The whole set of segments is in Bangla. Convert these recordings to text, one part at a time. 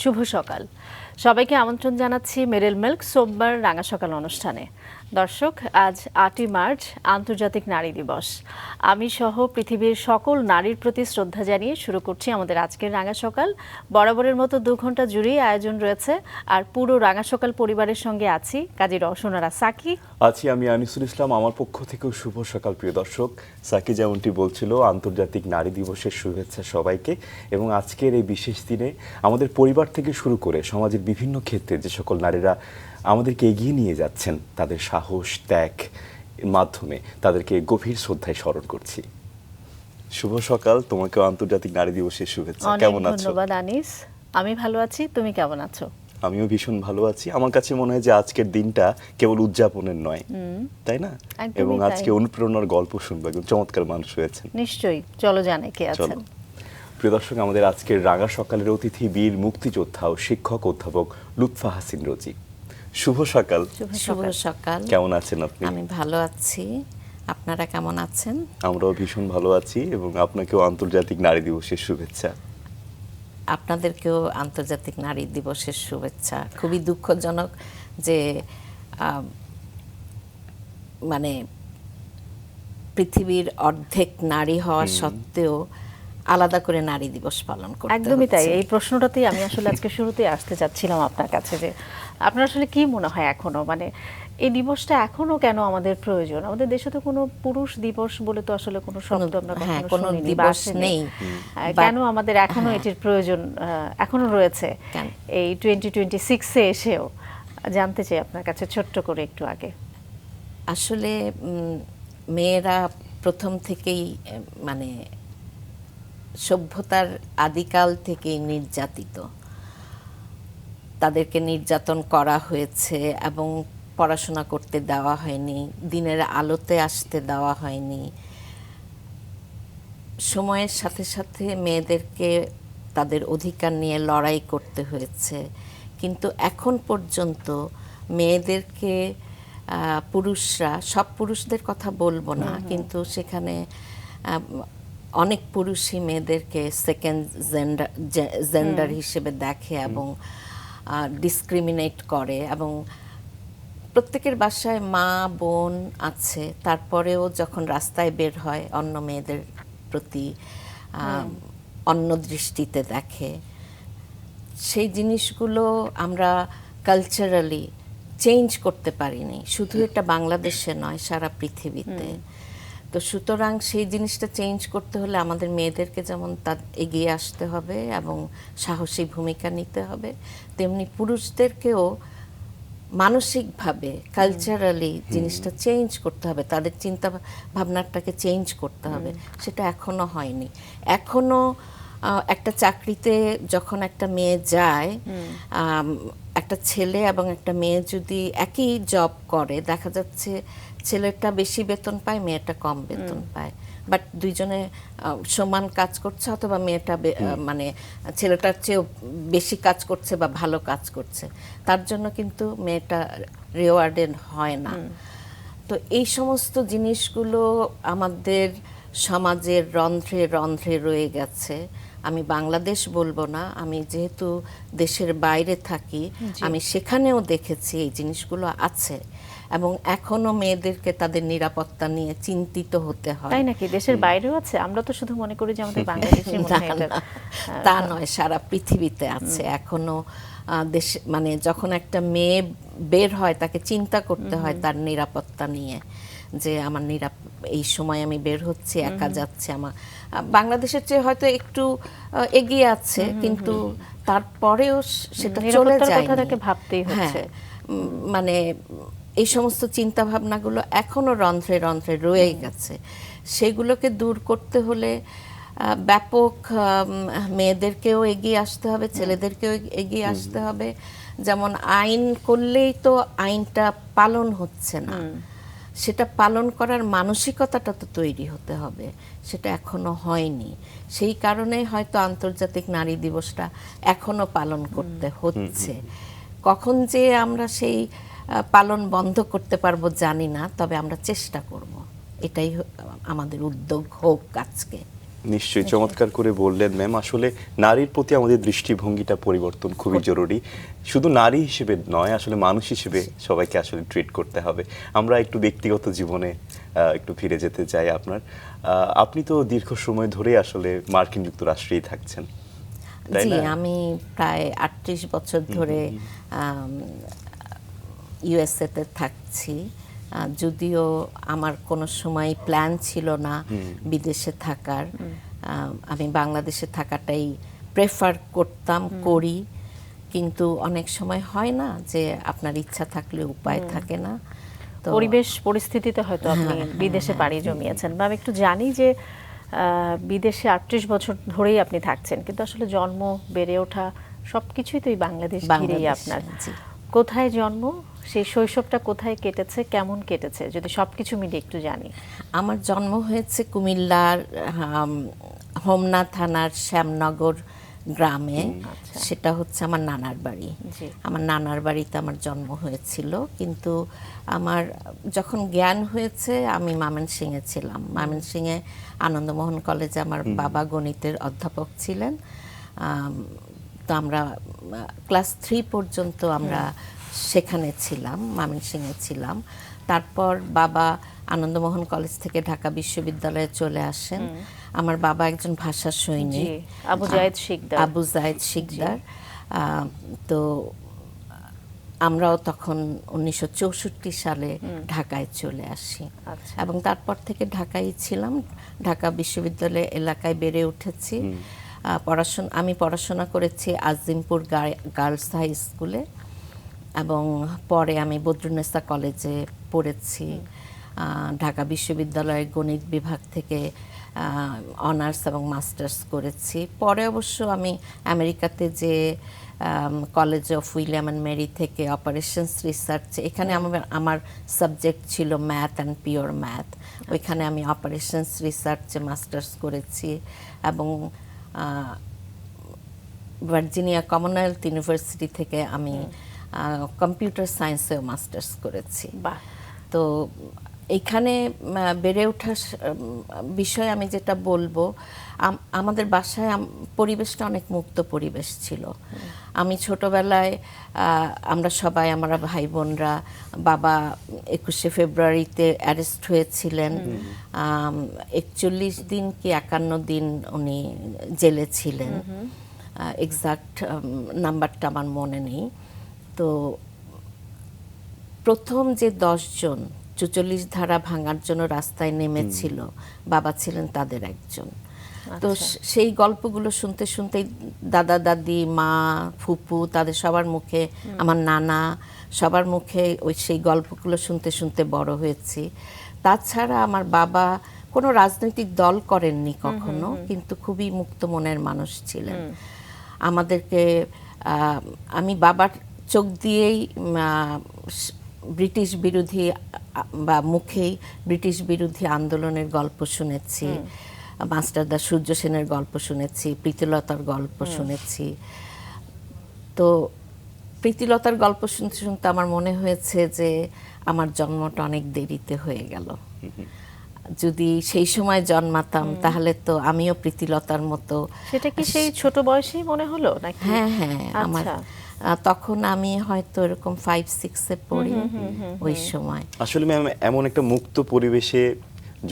শুভ সকাল সবাইকে আমন্ত্রণ জানাচ্ছি মেরিল মিল্ক সোমবার রাঙা সকাল অনুষ্ঠানে। দর্শক, আজ 8ই মার্চ আন্তর্জাতিক নারী দিবস। আমি সহ পৃথিবীর সকল নারীর প্রতি শ্রদ্ধা জানিয়ে শুরু করছি আমাদের আজকের রাঙা সকাল। বরাবরের মতো 2 ঘন্টা জুড়েই আয়োজন রয়েছে, আর পুরো রাঙা সকাল পরিবারের সঙ্গে আছি কাজী রওশনারা সাকি, আছি আমি আনিসুল ইসলাম। আমার পক্ষ থেকেও শুভ সকাল প্রিয় দর্শক। সাকি যেমনটি বলছিল, আন্তর্জাতিক নারী দিবসের শুভেচ্ছা সবাইকে। এবং আজকের এই বিশেষ দিনে আমাদের পরিবার থেকে শুরু করে সমাজের বিভিন্ন ক্ষেত্রে যে সকল নারীরা আমাদেরকে এগিয়ে নিয়ে যাচ্ছেন, তাদের সাহস ত্যাগ মাধ্যমে তাদেরকে গভীর শ্রদ্ধায় স্মরণ করছি। শুভ সকাল, তোমাকেও আন্তর্জাতিক নারী দিবসের শুভেচ্ছা। কেমন আছো? ধন্যবাদ আনিস, আমি ভালো আছি, তুমি কেমন আছো? আমিও ভীষণ ভালো আছি। আমার কাছে মনে হয় যে আজকের দিনটা কেবল উদযাপনের নয়, তাই না? এবং আজকে অনুপ্রেরণার গল্প শুনবো, একদম চমৎকার মানুষ হয়েছেন। নিশ্চয়ই, চলো জানে কে আছেন। প্রিয় দর্শক, আমাদের আজকের রাঙা সকালের অতিথি বীর মুক্তিযোদ্ধা ও শিক্ষক অধ্যাপক লুৎফা হাসিন রোজি। শুভ সকাল। শুভ সকাল। কেমন আছেন আপনি? আমি ভালো আছি, আপনারা কেমন আছেন? আমরাও ভীষণ ভালো আছি, এবং আপনাকেও আন্তর্জাতিক নারী দিবসের শুভেচ্ছা। আপনাদেরকেও আন্তর্জাতিক নারী দিবসের শুভেচ্ছা। খুবই দুঃখজনক যে মানে পৃথিবীর অর্ধেক নারী হওয়া সত্ত্বেও আলাদা করে নারী দিবস পালন করতে একদমই তাই। এই প্রশ্নটাতেই আমি আসলে আজকে শুরুতেই আসতে চাচ্ছিলাম আপনার কাছে, যে আপনার আসলে কি মনে হয় এখনো মানে এই দিবসটা এখনো কেন আমাদের প্রয়োজন? আমাদের দেশে তো কোনো পুরুষ দিবস বলে তো আসলে কোনো শব্দ আমরা কোনো দিবস নেই। কেন আমাদের এখনো এটির প্রয়োজন এখনো রয়েছে এই 2026-এ এসেও? জানতে চাই আপনার কাছে ছোট্ট করে একটু আগে। আসলে মেয়েরা প্রথম থেকেই মানে সভ্যতার আদিকাল থেকেই নির্যাতিত, তাদেরকে নির্যাতন করা হয়েছে এবং পড়াশোনা করতে দেওয়া হয়নি, দিনের আলোতে আসতে দেওয়া হয়নি। সময়ের সাথে সাথে মেয়েদেরকে তাদের অধিকার নিয়ে লড়াই করতে হয়েছে, কিন্তু এখন পর্যন্ত মেয়েদেরকে পুরুষরা, সব পুরুষদের কথা বলবো না, কিন্তু সেখানে অনেক পুরুষই মেয়েদেরকে সেকেন্ড জেন্ডার হিসেবে দেখে এবং ডিসক্রিমিনেট করে। এবং প্রত্যেকের বাসায় মা বোন আছে, তারপরেও যখন রাস্তায় বের হয় অন্য মেয়েদের প্রতি অন্য দৃষ্টিতে দেখে। সেই জিনিসগুলো আমরা কালচারালি চেঞ্জ করতে পারিনি, শুধু এটা বাংলাদেশে নয়, সারা পৃথিবীতে। তো সুতরাং সেই জিনিসটা চেঞ্জ করতে হলে আমাদের মেয়েদেরকে যেমন তার এগিয়ে আসতে হবে এবং সাহসী ভূমিকা নিতে হবে, তেমনি পুরুষদেরকেও মানসিকভাবে কালচারালি জিনিসটা চেঞ্জ করতে হবে, তাদের চিন্তা ভাবনাটাকে চেঞ্জ করতে হবে। সেটা এখনো হয়নি। এখনো একটা চাকরিতে যখন একটা মেয়ে যায়, একটা ছেলে এবং একটা মেয়ে যদি একই জব করে, দেখা যাচ্ছে ছেলেটা বেশি বেতন পায়, মেয়েটা কম বেতন পায়, বাট দুইজনে সমান কাজ করছে, অথবা মেয়েটা মানে ছেলেটার চেয়েও বেশি কাজ করছে বা ভালো কাজ করছে, তার জন্য কিন্তু মেয়েটা রিওয়ার্ডেড হয় না। তো এই সমস্ত জিনিসগুলো আমাদের সমাজের রন্ধ্রে রন্ধ্রে রয়ে গেছে। আমি বাংলাদেশ বলবো না, আমি যেহেতু দেশের বাইরে থাকি, আমি সেখানেও দেখেছি এই জিনিসগুলো আছে, এবং এখনো মেয়েদেরকে তাদের নিরাপত্তা নিয়ে চিন্তিত হতে হয়। তাই নাকি? দেশের বাইরেও আছে? আমরা তো শুধু মনে করি যে আমাদের বাংলাদেশে তা নয়, সারা পৃথিবীতে আছে এখনো। দেশে মানে যখন একটা মেয়ে বের হয়, তাকে চিন্তা করতে হয় তার নিরাপত্তা নিয়ে, যে আমার এই সময় আমি বের হচ্ছি, একা যাচ্ছে। আমার বাংলাদেশের চেয়ে হয়তো একটু এগিয়ে আছে, কিন্তু তারপরেও সেটা চলে যায়, ভাবতেই হচ্ছে। মানে এই সমস্ত চিন্তা ভাবনাগুলো এখনো রন্ধ্রে রন্ধ্রে রয়ে গেছে। সেগুলোকে দূর করতে হলে ব্যাপক মেয়েদেরকেও এগিয়ে আসতে হবে, ছেলেদেরকেও এগিয়ে আসতে হবে। যেমন আইন করলেই তো আইনটা পালন হচ্ছে না, সেটা পালন করার মানসিকতাটা তো তৈরি হতে হবে, সেটা এখনো হয়নি। সেই কারণে হয়তো আন্তর্জাতিক নারী দিবসটা এখনো পালন করতে হচ্ছে। কখন যে আমরা সেই পালন বন্ধ করতে পারবো জানি না, তবে আমরা চেষ্টা করব, এটাই আমাদের উদ্যোগ হোক আজকে। নিশ্চয়ই চমৎকার করে বললেন ম্যাম। আসলে নারীর প্রতি আমাদের দৃষ্টিভঙ্গিটা পরিবর্তন খুবই জরুরি। শুধু নারী হিসেবে নয়, আসলে মানুষ হিসেবে সবাইকে আসলে ট্রিট করতে হবে। আমরা একটু ব্যক্তিগত জীবনে একটু ফিরে যেতে চাই আপনার। আপনি তো দীর্ঘ সময় ধরে আসলে মার্কিন যুক্তরাষ্ট্রেই থাকছেন, তাই জি, না? আমি প্রায় 38 বছর ধরে ইউএসএ তে থাকছি। যদিও আমার কোনো সময় প্ল্যান ছিল না বিদেশে থাকার, আমি বাংলাদেশে থাকাটাই প্রেফার করতাম, করি, কিন্তু অনেক সময় হয় না যে আপনার ইচ্ছা থাকলে উপায় থাকে না। তো পরিবেশ পরিস্থিতিতে হয়তো আপনি বিদেশে পাড়ি জমিয়েছেন। বা আমি একটু জানি যে বিদেশে 38 বছর ধরেই আপনি থাকছেন, কিন্তু আসলে জন্ম, বেড়ে ওঠা সবকিছুই তো এই বাংলাদেশ ঘিরেই বাংলাদেশে, আপনার। জি। কোথায় জন্ম, সেই শৈশবটা কোথায় কেটেছে, কেমন কেটেছে, যদি সবকিছু মিলে একটু জানি। আমার জন্ম হয়েছে কুমিল্লার হোমনা থানার শ্যামনগর গ্রামে। সেটা হচ্ছে আমার নানার বাড়ি। জি। আমার নানার বাড়িতে আমার জন্ম হয়েছিল, কিন্তু আমার যখন জ্ঞান হয়েছে আমি ময়মনসিংহে ছিলাম। ময়মনসিংহে আনন্দমোহন কলেজে আমার বাবা গণিতের অধ্যাপক ছিলেন। তো আমরা ক্লাস 3 পর্যন্ত আমরা সেখানে ছিলাম, ময়মনসিংহে ছিলাম। তারপর বাবা আনন্দমোহন কলেজ থেকে ঢাকা বিশ্ববিদ্যালয়ে চলে আসেন। আমার বাবা একজন ভাষা সৈনিক, জি, আবু জায়েদ শিকদার। আবু জায়েদ শিকদার। তো আমরাও তখন 1964 সালে ঢাকায় চলে আসি। আচ্ছা। এবং তারপর থেকে ঢাকায় ছিলাম, ঢাকা বিশ্ববিদ্যালয় এলাকায় বেড়ে উঠেছি। আমি পড়াশোনা করেছি আজিমপুর গার্লস হাই স্কুলে, এবং পরে আমি বদরুন্নেসা কলেজে পড়েছি। ঢাকা বিশ্ববিদ্যালয়ের গণিত বিভাগ থেকে অনার্স এবং মাস্টার্স করেছি। পরে অবশ্য আমি আমেরিকাতে যে college of William and Mary থেকে অপারেশনস রিসার্চ, এখানে আমার সাবজেক্ট ছিল ম্যাথ অ্যান্ড পিওর ম্যাথ। ওইখানে আমি অপারেশনস রিসার্চে মাস্টার্স করেছি, এবং ভার্জিনিয়া কমনওয়েলথ ইউনিভার্সিটি থেকে আমি কম্পিউটার সায়েন্সেও মাস্টার্স করেছি। বাহ। তো এখানে বেড়ে ওঠার বিষয়ে আমি যেটা বলবো, আমাদের বাসায় পরিবেশটা অনেক মুক্ত পরিবেশ ছিল। আমি ছোটবেলায় আমরা ভাই বোনরা, বাবা 21শে ফেব্রুয়ারিতে অ্যারেস্ট হয়েছিলেন। 41 দিন কি 51 দিন উনি জেলে ছিলেন, এক্সাক্ট নাম্বারটা আমার মনে নেই। তো প্রথম যে 10 জন 44 ধারা ভাঙার জন্য রাস্তায় নেমেছিল, বাবা ছিলেন তাদের একজন। তো সেই গল্পগুলো শুনতে শুনতে দাদা দাদি, মা, ফুপু, তাদের সবার মুখে, আমার নানা, সবার মুখে সেই গল্পগুলো শুনতে শুনতে বড় হয়েছি। তাছাড়া আমার বাবা কোনো রাজনৈতিক দল করেননি কখনো, কিন্তু খুবই মুক্ত মনের মানুষ ছিলেন। আমাদেরকে আমি বাবার চোখ দিয়েই ব্রিটিশ বিরোধী বা মুখেই ব্রিটিশ বিরোধী আন্দোলনের গল্প শুনেছি, মাস্টারদা সূর্য সেনের গল্প শুনেছি, প্রীতিলতার গল্প শুনেছি। তো প্রীতিলতার গল্প শুনতে শুনতে আমার মনে হয়েছে যে আমার জন্মটা অনেক দেরিতে হয়ে গেল। যদি সেই সময় জন্মাতাম তাহলে তো আমিও প্রীতিলতার মতো। সেটা কি সেই ছোট বয়সেই মনে হলো নাকি? হ্যাঁ হ্যাঁ, আমার তখন আমি হয়তো এরকম 5-6-এ পড়ি ওই সময়। আসলে ম্যাম, এমন একটা মুক্ত পরিবেশে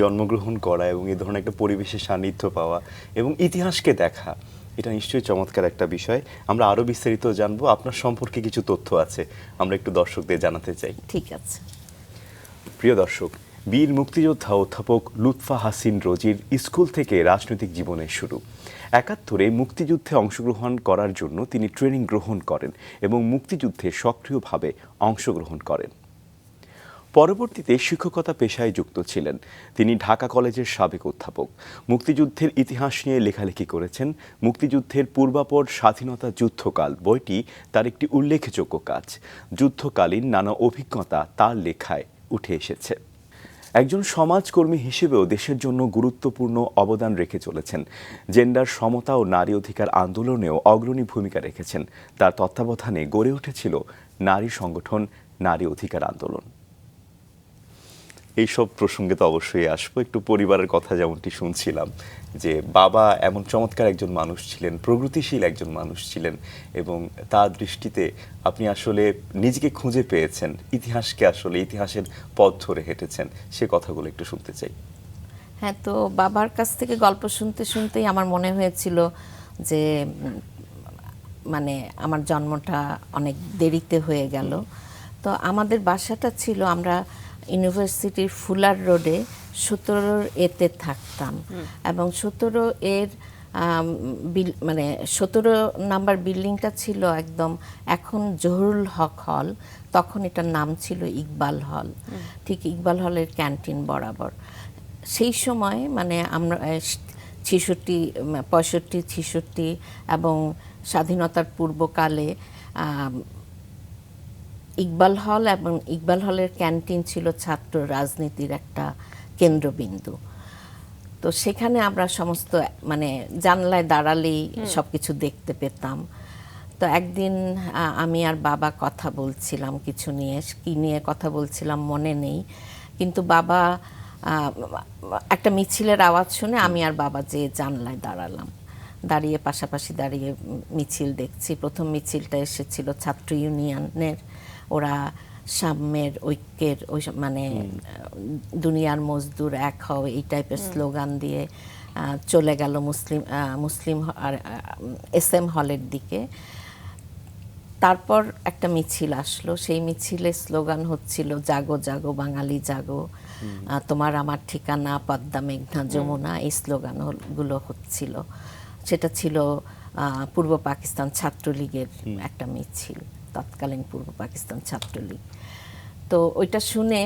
জন্মগ্রহণ করা এবং এই ধরনের একটা পরিবেশের সান্নিধ্য পাওয়া এবং ইতিহাসকে দেখা, এটা নিশ্চয়ই চমৎকার একটা বিষয়। আমরা আরো বিস্তারিত জানবো। আপনার সম্পর্কে কিছু তথ্য আছে, আমরা একটু দর্শকদের জানাতে চাই। ঠিক আছে। প্রিয় দর্শক, বীর মুক্তিযোদ্ধা অধ্যাপক লুৎফা হাসিন রোজির স্কুল থেকে রাজনৈতিক জীবনের শুরু। ৭১-এ মুক্তিযুদ্ধে অংশগ্রহণ করার জন্য তিনি ট্রেনিং গ্রহণ করেন এবং মুক্তিযুদ্ধে সক্রিয়ভাবে অংশগ্রহণ করেন। পরবর্তীতে শিক্ষকতা পেশায় যুক্ত ছিলেন। তিনি ঢাকা কলেজের সাবেক অধ্যাপক। মুক্তিযুদ্ধের ইতিহাস নিয়ে লেখালেখি করেছেন। মুক্তিযুদ্ধের পূর্বাপর স্বাধীনতা যুদ্ধকাল বইটি তার একটি উল্লেখযোগ্য কাজ। যুদ্ধকালীন নানা অভিজ্ঞতা তার লেখায় উঠে এসেছে। একজন সমাজকর্মী হিসেবেও দেশের জন্য গুরুত্বপূর্ণ অবদান রেখে চলেছেন। জেন্ডার সমতা ও নারী অধিকার আন্দোলনেও অগ্রণী ভূমিকা রেখেছেন। তার তত্ত্বাবধানে গড়ে উঠেছিল নারী সংগঠন নারী অধিকার আন্দোলন। এইসব প্রসঙ্গে তো অবশ্যই আসবো। একটু পরিবারের কথা যেমনটি শুনছিলাম যে বাবা এমন চমৎকার একজন মানুষ ছিলেন, প্রগতিশীল একজন মানুষ ছিলেন, এবং তার দৃষ্টিতে আপনি আসলে নিজেকে খুঁজে পেয়েছেন, ইতিহাসকে আসলে ইতিহাসের পথ ধরে হেঁটেছেন, সে কথাগুলো একটু শুনতে চাই। হ্যাঁ, তো বাবার কাছ থেকে গল্প শুনতে শুনতেই আমার মনে হয়েছিল যে মানে আমার জন্মটা অনেক দেরিতে হয়ে গেল। তো আমাদের বাসাটা ছিল, আমরা ইউনিভার্সিটির ফুলার রোডে 17 এতে থাকতাম, এবং 17 এর মানে 17 নাম্বার বিল্ডিংটা ছিল একদম, এখন জহুরুল হক হল, তখন এটার নাম ছিল ইকবাল হল, ঠিক ইকবাল হলের ক্যান্টিন বরাবর। সেই সময় মানে আমরা 65, 66 এবং স্বাধীনতার পূর্বকালে ইকবাল হল এবং ইকবাল হলের ক্যান্টিন ছিল ছাত্র রাজনীতির একটা কেন্দ্রবিন্দু। তো সেখানে আমরা সমস্ত মানে জানলায় দাঁড়ালেই সবকিছু দেখতে পেতাম। তো একদিন আমি আর বাবা কথা বলছিলাম কিছু নিয়ে, কি নিয়ে কথা বলছিলাম মনে নেই, কিন্তু বাবা একটা মিছিলের আওয়াজ শুনে আমি আর বাবা যে জানলায় দাঁড়ালাম, দাঁড়িয়ে পাশাপাশি দাঁড়িয়ে মিছিল দেখছি। প্রথম মিছিলটা এসেছিল ছাত্র ইউনিয়নের, ওরা সাম্যের, ঐক্যের, ওই মানে দুনিয়ার মজদুর এক হও এই টাইপের স্লোগান দিয়ে চলে গেল মুসলিম আর SM হলের দিকে। তারপর একটা মিছিল আসলো, সেই মিছিলে স্লোগান হচ্ছিল জাগো জাগো বাঙালি জাগো, তোমার আমার ঠিকানা পদ্মা মেঘনা যমুনা, এই স্লোগানগুলো হচ্ছিল। সেটা ছিল পূর্ব পাকিস্তান ছাত্রলীগের একটা মিছিল, তৎকালীন পূর্ব পাকিস্তান ছাত্রলীগ। তো ওইটা শুনে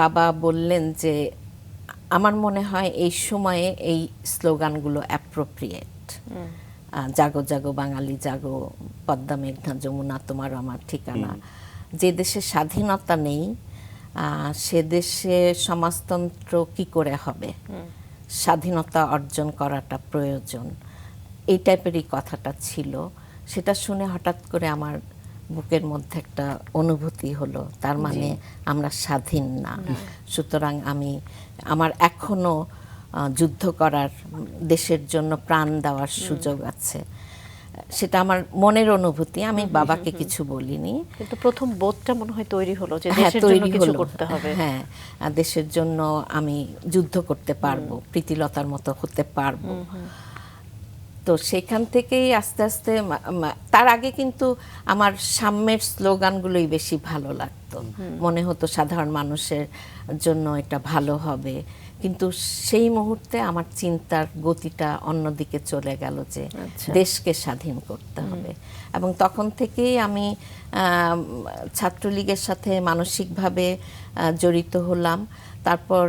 বাবা বললেন যে আমার মনে হয় এই সময়ে এই স্লোগানগুলো অ্যাপ্রোপ্রিয়েট, জাগো জাগো বাঙালি জাগো, পদ্মা মেঘনা যমুনা, তোমার আমার ঠিকানা। যে দেশে স্বাধীনতা নেই সে দেশে সমাজতন্ত্র কি করে হবে, স্বাধীনতা অর্জন করাটা প্রয়োজন, এই টাইপেরই কথাটা ছিল। সেটা শুনে হঠাৎ করে আমার বুকের মধ্যে একটা অনুভূতি হলো, তার মানে আমরা স্বাধীন না, সুতরাং আমার এখনো যুদ্ধ করার, দেশের জন্য প্রাণ দেওয়ার সুযোগ আছে। সেটা আমার মনের অনুভূতি, আমি বাবাকে কিছু বলিনি। কিন্তু প্রথম বোধটা মনে হয় তৈরি হলো যে হ্যাঁ, দেশের জন্য তৈরি কিছু হলো। করতে হবে। হ্যাঁ, দেশের জন্য আমি যুদ্ধ করতে পারবো, প্রীতিলতার মতো হতে পারবো। তো সেখান থেকেই আস্তে আস্তে তার আগে কিন্তু আমার সাম্যের স্লোগানগুলোই বেশি ভালো লাগতো, মনে হতো সাধারণ মানুষের জন্য এটা ভালো হবে। কিন্তু সেই মুহূর্তে আমার চিন্তার গতিটা অন্যদিকে চলে গেল যে দেশকে স্বাধীন করতে হবে। এবং তখন থেকেই আমি ছাত্রলীগের সাথে মানসিকভাবে জড়িত হলাম। তারপর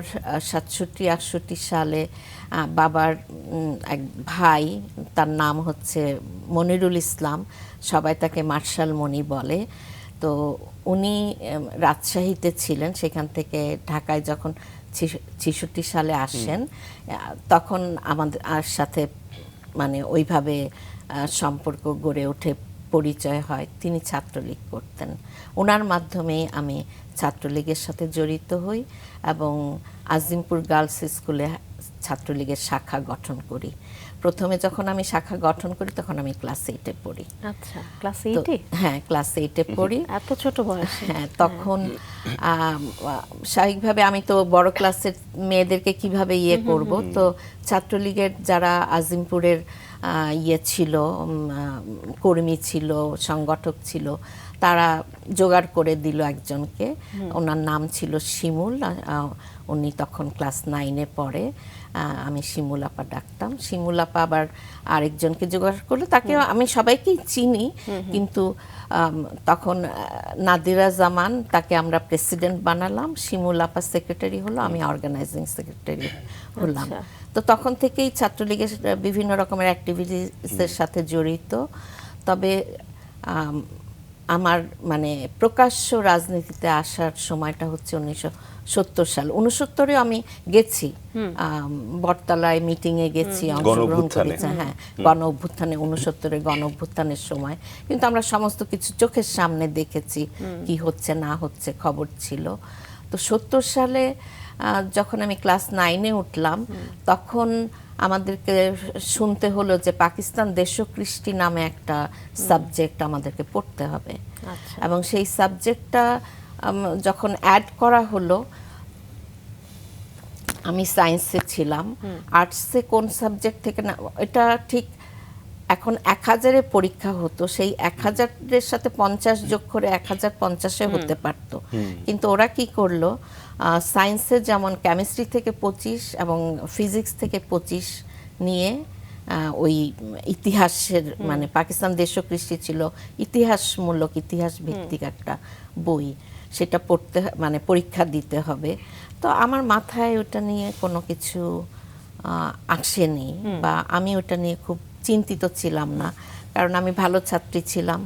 67-68 সালে বাবার এক ভাই, তার নাম হচ্ছে মনিরুল ইসলাম, সবাই তাকে মার্শাল মনি বলে। তো উনি রাজশাহীতে ছিলেন, সেখান থেকে ঢাকায় যখন 66 সালে আসেন, তখন আমাদের সাথে মানে ওইভাবে সম্পর্ক গড়ে ওঠে, পরিচয় হয়। তিনি ছাত্রলীগ করতেন, ওনার মাধ্যমেই আমি ছাত্রলীগের সাথে জড়িত হই এবং আজিমপুর গার্লস স্কুলে ছাত্রলীগের শাখা গঠন করি। প্রথমে যখন আমি শাখা গঠন করি তখন আমি ক্লাস 8-এ পড়ি। আচ্ছা, ক্লাস 8-এ? হ্যাঁ, ক্লাস 8-এ পড়ি। এত ছোট বয়সে? হ্যাঁ, তখন স্বাভাবিকভাবে আমি তো বড় ক্লাসের মেয়েদেরকে কিভাবে করব, তো ছাত্রলীগের যারা আজিমপুরের ছিল, কর্মী ছিল, সংগঠক ছিল, তারা জোগাড় করে দিল একজনকে, ওনার নাম ছিল শিমুল। উনি তখন ক্লাস 9-এ পড়ে, আমি শিমুল আপা ডাকতাম। শিমুল আপা আবার আরেকজনকে জোগাড় করলো, তাকে আমি সবাইকেই চিনি, কিন্তু তখন নাদিরা জামান, তাকে আমরা প্রেসিডেন্ট বানালাম, শিমুল আপা সেক্রেটারি হলো, আমি অর্গানাইজিং সেক্রেটারি হলাম। তো তখন থেকেই ছাত্রলীগের বিভিন্ন রকমের অ্যাক্টিভিটিসের সাথে জড়িত। তবে আমার মানে প্রকাশ্য রাজনীতিতে আসার সময়টা হচ্ছে 1970 সাল। 69-এ আমি গেছি, বটতলায় মিটিংয়ে গেছি, অংশগ্রহণ করেছি। হ্যাঁ, গণ অভ্যুত্থানে, 69-এর গণ অভ্যুত্থানের সময় কিন্তু আমরা সমস্ত কিছু চোখের সামনে দেখেছি, কি হচ্ছে না হচ্ছে খবর ছিল। তো 70 সালে যখন আমি ক্লাস 9-এ উঠলাম, তখন আমাদেরকে শুনতে হলো যে পাকিস্তান দেশকৃষ্টি নামে একটা সাবজেক্ট আমাদেরকে পড়তে হবে। আচ্ছা। এবং সেই সাবজেক্টটা যখন অ্যাড করা হলো, আমি সায়েন্সে ছিলাম, আর্টসে কোন সাবজেক্ট থেকে না এটা ঠিক, এখন 1000-এ পরীক্ষা হতো, সেই 1000-এর সাথে 50 যোগ করে 1050-এ হতে পারতো। কিন্তু ওরা কি করলো, সায়েন্সে যেমন কেমিস্ট্রি থেকে 25 এবং ফিজিক্স থেকে 25 নিয়ে ওই ইতিহাসের মানে পাকিস্তান দেশকৃষ্টি ছিল ইতিহাসমূলক, ইতিহাস ভিত্তিক একটা বই, সেটা পড়তে মানে পরীক্ষা দিতে হবে। তো আমার মাথায় ওটা নিয়ে কোনো কিছু আসেনি, বা আমি ওটা নিয়ে খুব চিন্তিত ছিলাম না, কারণ আমি ভালো ছাত্রী ছিলাম,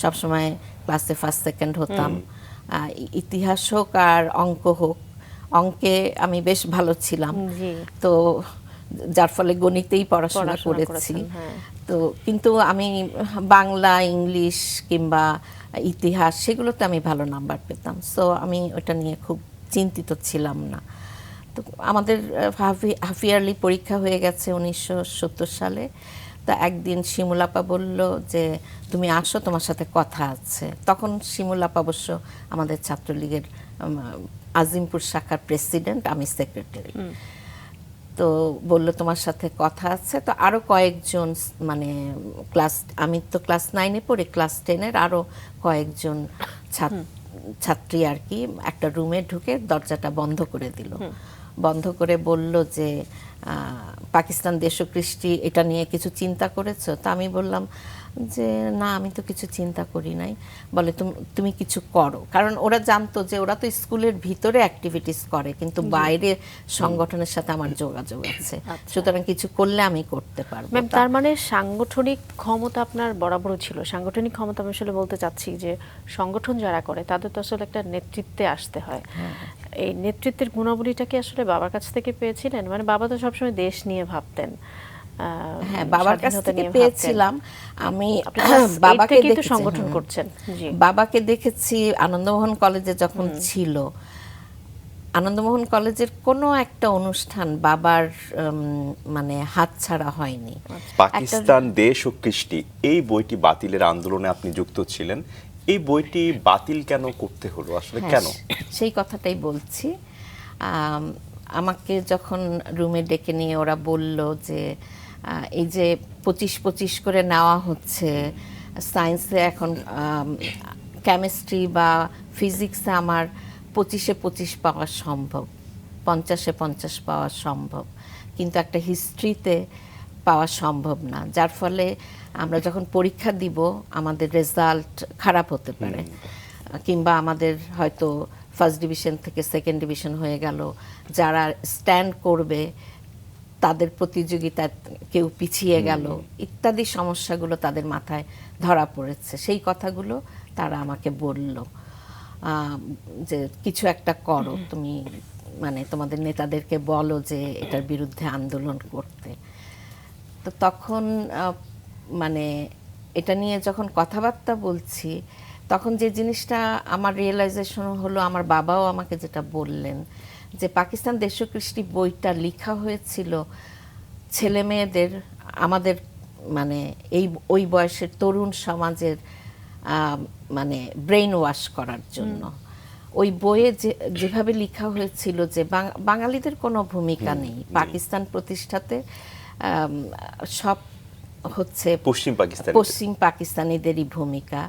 সবসময় ক্লাসে ফার্স্ট সেকেন্ড হতাম। ইতিহাস হোক আর অঙ্ক হোক, অঙ্কে আমি বেশ ভালো ছিলাম, জি। তো যার ফলে গণিতেই পড়াশোনা করেছি। করেছেন, হ্যাঁ। তো কিন্তু আমি বাংলা, ইংলিশ কিংবা ইতিহাস সেগুলোতে আমি ভালো নাম্বার পেতাম, সো আমি ওটা নিয়ে খুব চিন্তিত ছিলাম না। তো আমাদের হাফ ইয়ারলি পরীক্ষা হয়ে গেছে 1970 সালে। তা একদিন শিমুলাপা বলল যে তুমি আসো, তোমার সাথে কথা আছে। তখন শিমুলাপা অবশ্য আমাদের ছাত্রলীগের আজিমপুর শাখার প্রেসিডেন্ট, আমি সেক্রেটারি। তো বললো তোমার সাথে কথা আছে। তো আরো কয়েকজন মানে আমি তো ক্লাস 9-এ পড়ি, ক্লাস 10-এর আরো কয়েকজন ছাত্রী আর কি একটা রুমে ঢুকে দরজাটা বন্ধ করে দিল, বন্ধ করে বলল যে পাকিস্তান দেশকৃষ্টি এটা নিয়ে কিছু চিন্তা করেছো? তো আমি বললাম যে না, আমি তো কিছু চিন্তা করি নাই। বলে তুমি কিছু করো, কারণ ওরা জানতো যে ওরা তো স্কুলের ভিতরে অ্যাক্টিভিটিস করে, কিন্তু বাইরে সংগঠনের সাথে আমার যোগাযোগ আছে, সুতরাং কিছু করলে আমি করতে পারবো। ম্যাম, তার মানে সাংগঠনিক ক্ষমতা আপনার বরাবরও ছিল। সাংগঠনিক ক্ষমতা আমি আসলে বলতে চাচ্ছি যে সংগঠন যারা করে তাদের তো আসলে একটা নেতৃত্বে আসতে হয়। এই নেতৃত্বের গুণাবলীটা কি আসলে বাবার কাছ থেকে পেয়েছিলেন? মানে বাবা তো সবসময় দেশ নিয়ে ভাবতেন। হ্যাঁ, বাবার কাছ থেকে পেয়েছিলাম। আমি বাবাকে দেখে সংগঠন করছেন। জি। বাবাকে দেখেছি আনন্দমোহন কলেজে যখন ছিল, আনন্দমোহন কলেজের কোনো একটা অনুষ্ঠান বাবার মানে হাতছাড়া হয়নি। পাকিস্তান দেশ ও কৃষ্টি এই বইটি বাতিলের আন্দোলনে আপনি যুক্ত ছিলেন, এই বইটি বাতিল কেন করতে হলো আসলে, কেন? সেই কথাটাই বলছি। আমাকে যখন রুমে ডেকে নিয়ে ওরা বলল যে এই যে 25-25 করে নেওয়া হচ্ছে, সায়েন্সে এখন কেমিস্ট্রি বা ফিজিক্সে আমার 25-এ 25 পাওয়া সম্ভব, 50-এ 50 পাওয়া সম্ভব, কিন্তু একটা হিস্ট্রিতে পাওয়া সম্ভব না। যার ফলে আমরা যখন পরীক্ষা দিব আমাদের রেজাল্ট খারাপ হতে পারে, কিংবা আমাদের হয়তো ফার্স্ট ডিভিশন থেকে সেকেন্ড ডিভিশন হয়ে গেল, যারা স্ট্যান্ড করবে তাদের প্রতিযোগিতায় কেউ পিছিয়ে গেল, ইত্যাদি সমস্যাগুলো তাদের মাথায় ধরা পড়েছে। সেই কথাগুলো তারা আমাকে বলল যে কিছু একটা করো, তুমি মানে তোমাদের নেতাদেরকে বলো যে এটার বিরুদ্ধে আন্দোলন করতে। তো তখন মানে এটা নিয়ে যখন কথাবার্তা বলছি, তখন যে জিনিসটা আমার রিয়েলাইজেশন হলো, আমার বাবাও আমাকে যেটা বললেন, যে পাকিস্তান দেশকৃষ্টি বইটা লেখা হয়েছিল ছেলে মেয়েদের, আমাদের মানে ওই বয়সের তরুণ সমাজের মানে ব্রেইন ওয়াশ করার জন্য। ওই বইয়ে যেভাবে লেখা হয়েছিল যে বাঙালিদের কোনো ভূমিকা নেই পাকিস্তান প্রতিষ্ঠাতে, সব হচ্ছে পশ্চিম পাকিস্তানিদেরই ভূমিকা।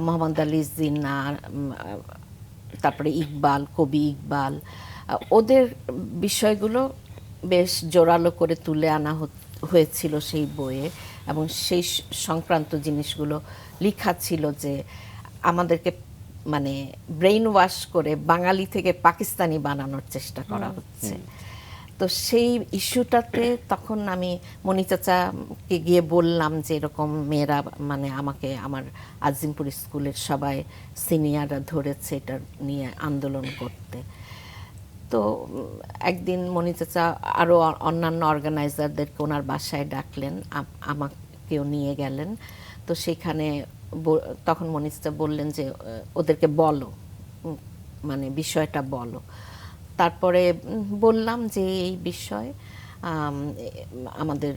মোহাম্মদ আলী জিন্না, তারপরে ইকবাল, কবি ইকবাল, ওদের বিষয়গুলো বেশ জোরালো করে তুলে আনা হয়েছিল সেই বইয়ে, এবং সেই সংক্রান্ত জিনিসগুলো লেখা ছিল যে আমাদেরকে মানে ব্রেইন ওয়াশ করে বাঙালি থেকে পাকিস্তানি বানানোর চেষ্টা করা হচ্ছে। তো সেই ইস্যুটাতে তখন আমি মনি চাচাকে গিয়ে বললাম যে এরকম মেয়েরা মানে আমাকে আমার আজিমপুর স্কুলের সবাই সিনিয়ররা ধরেছে এটা নিয়ে আন্দোলন করতে। তো একদিন মনি চাচা আরও অন্যান্য অর্গানাইজারদেরকে ওনার বাসায় ডাকলেন, আমাকেও নিয়ে গেলেন। তো সেখানে তখন মনি চাচা বললেন যে ওদেরকে বলো মানে বিষয়টা বলো। তারপরে বললাম যে এই বিষয় আমাদের